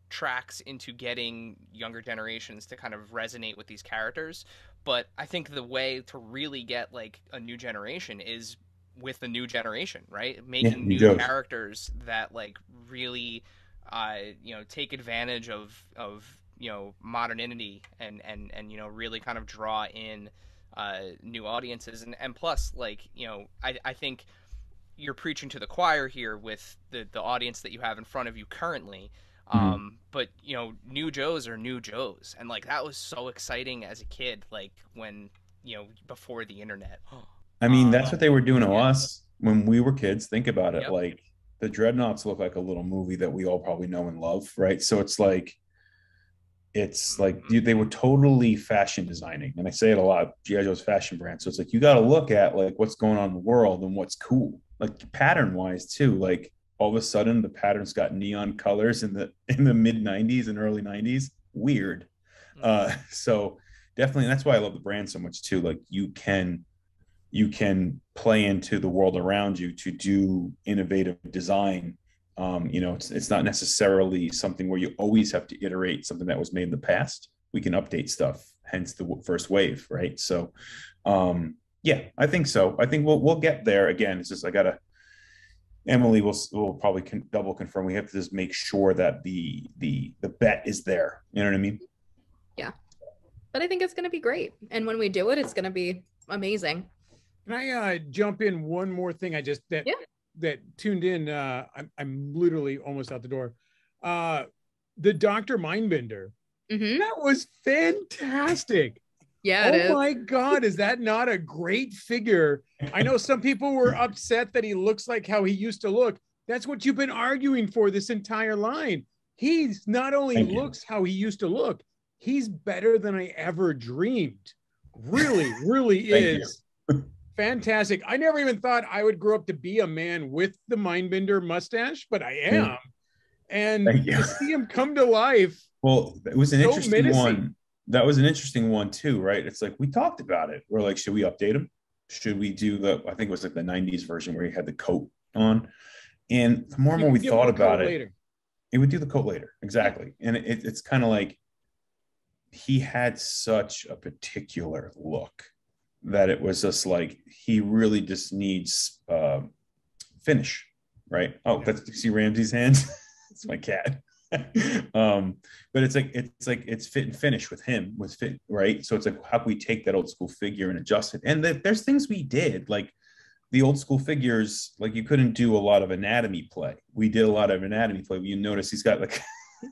tracks into getting younger generations to kind of resonate with these characters. But I think the way to really get, like, a new generation is with the new generation, right? Making new characters that, like, really take advantage of modernity and really kind of draw in new audiences, and plus, like, I think you're preaching to the choir here with the audience that you have in front of you currently. But new Joes are new Joes, and like that was so exciting as a kid, like when before the internet. I mean, that's what they were doing to us when we were kids. Think about it. Yep. Like the Dreadnoughts look like a little movie that we all probably know and love, right? So it's like they were totally fashion designing, and I say it a lot. G.I. Joe's fashion brand. So it's like you got to look at like what's going on in the world and what's cool, like pattern wise too. Like all of a sudden the patterns got neon colors in the mid 90s and early 90s. Weird. So definitely, that's why I love the brand so much too. Like you can play into the world around you to do innovative design. It's not necessarily something where you always have to iterate something that was made in the past. We can update stuff, hence the first wave, right? So I think so. I think we'll get there. Again, it's just Emily will probably double confirm. We have to just make sure that the bet is there. You know what I mean? Yeah, but I think it's going to be great, and when we do it, it's going to be amazing. Can I jump in one more thing? That tuned in. I'm literally almost out the door. The Dr. Mindbender. That was fantastic. Yeah, it is. My God, is that not a great figure? I know some people were upset that he looks like how he used to look. That's what you've been arguing for this entire line. He's not only looks how he used to look, he's better than I ever dreamed. Really, really is. Fantastic. I never even thought I would grow up to be a man with the Mindbender mustache, but I am. And to see him come to life. Well, it was an interesting one. That was an interesting one too, right? It's like we talked about it. We're like, should we update him? Should we do I think it was like the 90s version where he had the coat on? And the more and more we thought about it, it would do the coat later. Exactly. And it's kind of like he had such a particular look that it was just like he really just needs finish, right? Oh, see Ramsey's hands. It's my cat. But it's fit and finish with him, right? So it's like, how can we take that old school figure and adjust it? And there's things we did, like the old school figures, like you couldn't do a lot of anatomy play. We did a lot of anatomy play. You notice he's got like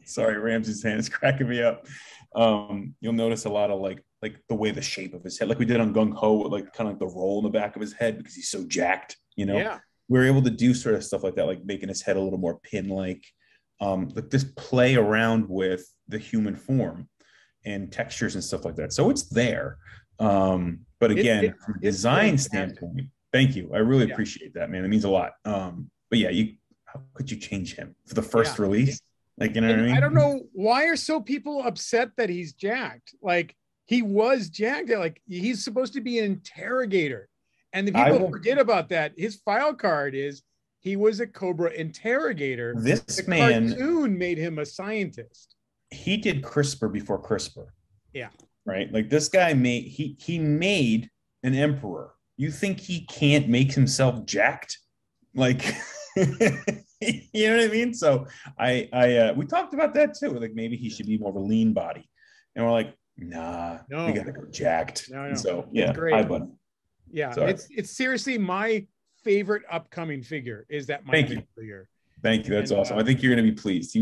sorry, Ramsey's hand is cracking me up. You'll notice a lot of like the way the shape of his head, like we did on Gung Ho, like kind of like the roll in the back of his head because he's so jacked, we're able to do sort of stuff like that, like making his head a little more pin-like. Like this play around with the human form and textures and stuff like that. So it's there. But again, from a design standpoint, thank you. I really appreciate that, man. It means a lot. But yeah, how could you change him for the first release? Like, you know what I mean? I don't know why are so people upset that he's jacked. Like he was jacked. Like he's supposed to be an interrogator. And the people forget about that. His file card is he was a Cobra interrogator. The cartoon made him a scientist. He did CRISPR before CRISPR. Yeah. Right. Like this guy he made an emperor. You think he can't make himself jacked? Like, you know what I mean? So we talked about that too. Like maybe he should be more of a lean body. And we're like, nah, we gotta go jacked. No. So yeah, hi buddy. Yeah, it's seriously my favorite upcoming figure is that Mindbender figure. Thank you. That's awesome. I think you're going to be pleased.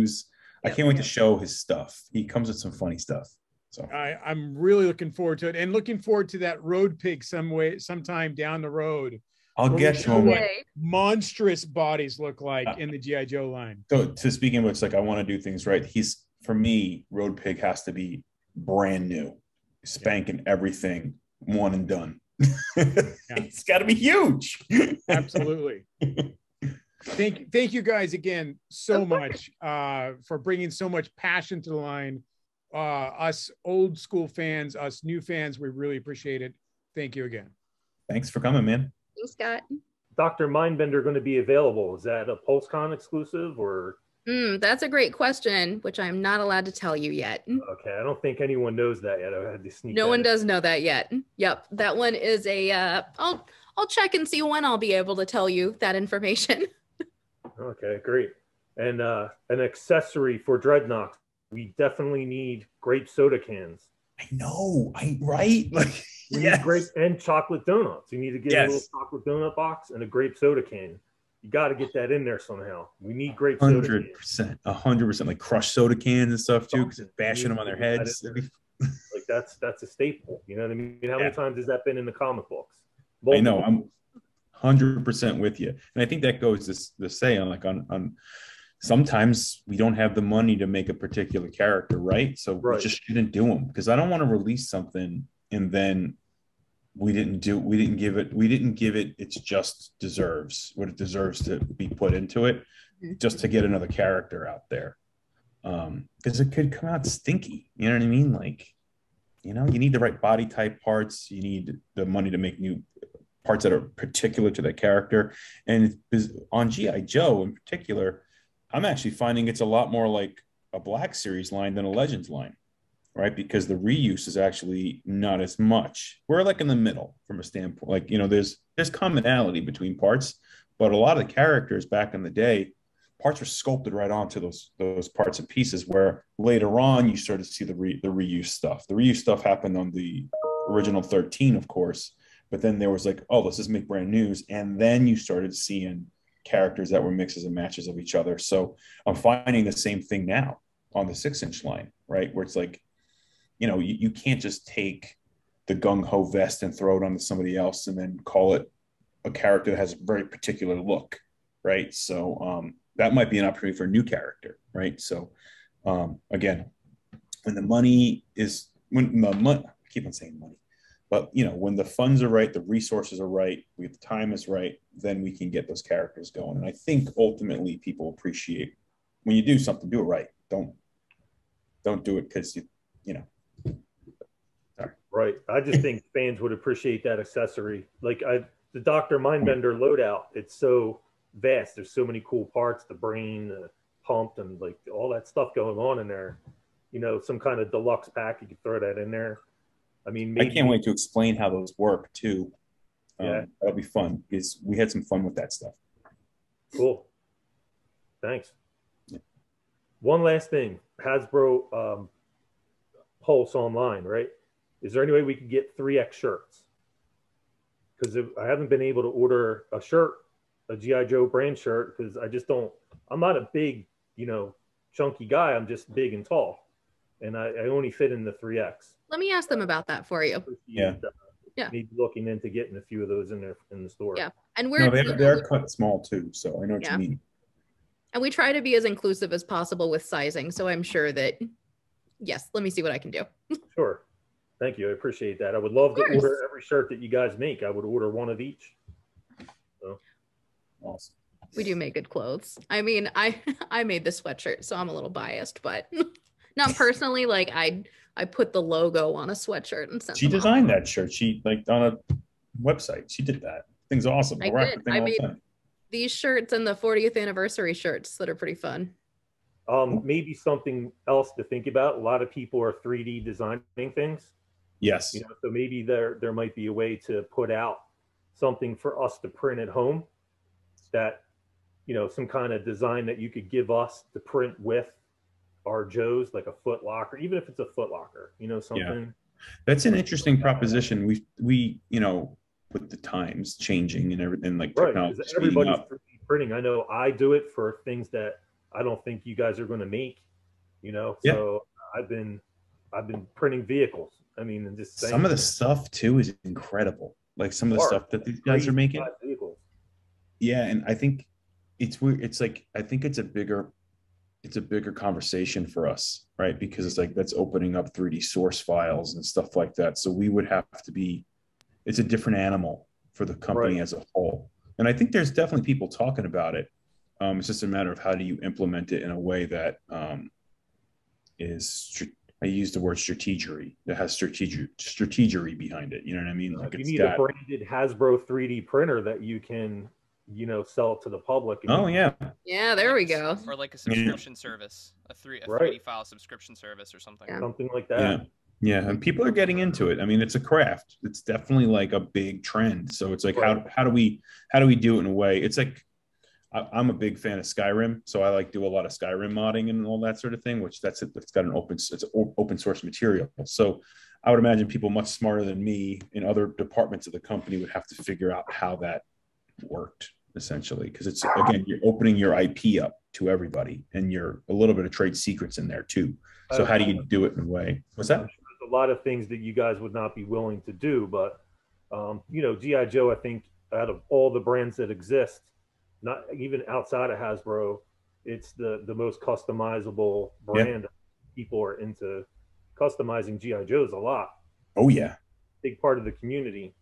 I can't wait to show his stuff. He comes with some funny stuff. So I'm really looking forward to it, and looking forward to that road pig sometime down the road. I'll get to him. What monstrous bodies look like in the G.I. Joe line. So to speaking of which, like I want to do things right. For me, Road Pig has to be brand new, spanking everything, one and done. It's got to be huge. Absolutely. Thank you guys again so much for bringing so much passion to the line. Us old school fans, us new fans, we really appreciate it. Thank you again. Thanks for coming, man. Thanks, Scott. Dr. Mindbender going to be available? Is that a PulseCon exclusive or? That's a great question, which I'm not allowed to tell you yet. Okay, I don't think anyone knows that yet. I had to sneak. No one does know that yet. Yep, that one is a. I'll check and see when I'll be able to tell you that information. Okay, great. And an accessory for Dreadnought. We definitely need grape soda cans. I know, right? Like, we need grape and chocolate donuts. You need to get a little chocolate donut box and a grape soda can. You got to get that in there somehow. We need grape soda cans. 100%, like crushed soda cans and stuff too, because it's bashing them on their heads. Like that's a staple. You know what I mean? How many times has that been in the comic books? I know. I'm 100% with you, and I think that goes to say on sometimes we don't have the money to make a particular character, right? So we just shouldn't do them, because I don't want to release something and then we didn't give it its just deserves, what it deserves to be put into it, just to get another character out there. Because it could come out stinky. You know what I mean? Like, you need the right body type parts. You need the money to make new parts that are particular to that character. And on G.I. Joe in particular, I'm actually finding it's a lot more like a Black Series line than a Legends line, right? Because the reuse is actually not as much. We're like in the middle from a standpoint, like, there's commonality between parts, but a lot of the characters back in the day, parts were sculpted right onto those parts and pieces, where later on you started to see the reuse stuff. The reuse stuff happened on the original 13, of course, but then there was like, oh, let's just make brand news. And then you started seeing characters that were mixes and matches of each other. So I'm finding the same thing now on the 6-inch line, right? Where it's like, you can't just take the gung-ho vest and throw it onto somebody else and then call it a character that has a very particular look, right? So that might be an opportunity for a new character, right? So again, when the money is, I keep on saying money, but when the funds are right, the resources are right, the time is right, then we can get those characters going. And I think ultimately people appreciate when you do something, do it right. Don't do it because Sorry. Right. I just think fans would appreciate that accessory. Like the Dr. Mindbender loadout, it's so vast. There's so many cool parts, the brain, the pump, and like all that stuff going on in there. Some kind of deluxe pack, you could throw that in there. I mean, maybe, I can't wait to explain how those work too. That'll be fun, because we had some fun with that stuff. Cool. Thanks. Yeah. One last thing, Hasbro Pulse online, right? Is there any way we could get 3X shirts? Because I haven't been able to order a shirt, a G.I. Joe brand shirt, because I'm not a big, chunky guy. I'm just big and tall. And I only fit in the 3X. Let me ask them about that for you. Yeah. Need looking into getting a few of those in the store. Yeah. And they're cut small too, so I know what you mean. And we try to be as inclusive as possible with sizing. So I'm sure that, yes, let me see what I can do. Sure. Thank you. I appreciate that. I would love to order every shirt that you guys make. I would order one of each. So. Awesome. We do make good clothes. I mean, I made the sweatshirt, so I'm a little biased, but not personally. Like I put the logo on a sweatshirt and sent. She designed that shirt. She like on a website. She did that. Thing's awesome. I did. I made these shirts and the 40th anniversary shirts that are pretty fun. Maybe something else to think about. A lot of people are 3D designing things. Yes. So maybe there might be a way to put out something for us to print at home. That some kind of design that you could give us to print with our Joes, like a Foot Locker, even if it's a Foot Locker, something. Yeah. That's an interesting proposition. We with the times changing and everything, like technology. Right, everybody's 3D printing. I know I do it for things that I don't think you guys are going to make. you know. So I've been printing vehicles. I mean, and just some of the stuff too is incredible. Like some of the stuff that these guys are making. Yeah, and I think it's weird. It's like I think it's a bigger conversation for us, right? Because it's like that's opening up 3D source files and stuff like that. So we would have to be. It's a different animal for the company as a whole. And I think there's definitely people talking about it. It's just a matter of how do you implement it in a way that is. I use the word strategery that has strategery behind it. You know what I mean? Like you need a branded Hasbro 3D printer that you can, you know, sell to the public. Yeah, there we go. Or like a subscription service, a 3D file subscription service or something. Something like that. Yeah, and people are getting into it. I mean, it's a craft. It's definitely like a big trend. So it's like how do we do it in a way? It's like I'm a big fan of Skyrim, so I like do a lot of Skyrim modding and all that sort of thing. Which that's got an open source material. So I would imagine people much smarter than me in other departments of the company would have to figure out how that worked essentially, because it's again you're opening your IP up to everybody, and you're a little bit of trade secrets in there too. So how do you do it in a way? What's that? I'm sure there's a lot of things that you guys would not be willing to do, but you know, G.I. Joe, I think out of all the brands that exist, not even outside of Hasbro, it's the most customizable brand. People are into customizing G.I. Joes a lot. Oh yeah, big part of the community.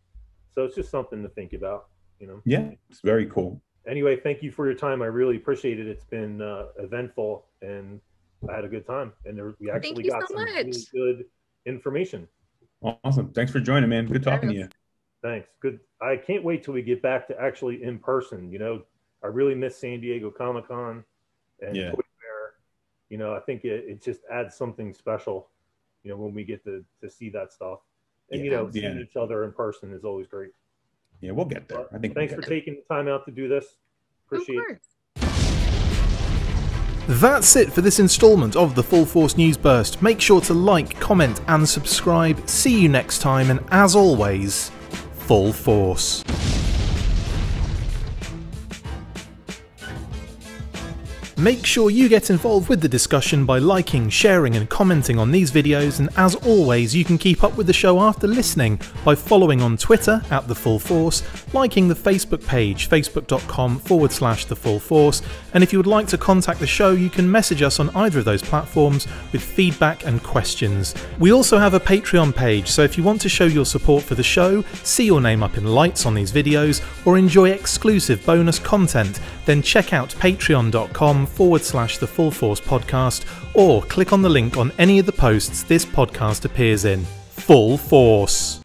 So it's just something to think about, you know. Yeah, it's very cool. Anyway, thank you for your time. I really appreciate it. It's been eventful, and I had a good time. And we actually got some really good information. Awesome. Thanks for joining, man. Good talking to you. Thanks. Good. I can't wait till we get back to actually in person. You know, I really miss San Diego Comic-Con and Toy Fair. You know, I think it just adds something special, you know, when we get to see that stuff. And, you know, seeing each other in person is always great. Yeah, we'll get there. I think. Thanks for taking the time out to do this. Appreciate it. That's it for this installment of the Full Force News Burst. Make sure to like, comment and subscribe. See you next time, and as always, Full Force. Make sure you get involved with the discussion by liking, sharing and commenting on these videos, and as always you can keep up with the show after listening by following on Twitter @TheFullForce, liking the Facebook page facebook.com/TheFullForce, and if you would like to contact the show you can message us on either of those platforms with feedback and questions. We also have a Patreon page, so if you want to show your support for the show, see your name up in lights on these videos, or enjoy exclusive bonus content, then check out patreon.com/TheFullForce podcast, or click on the link on any of the posts this podcast appears in. Full Force.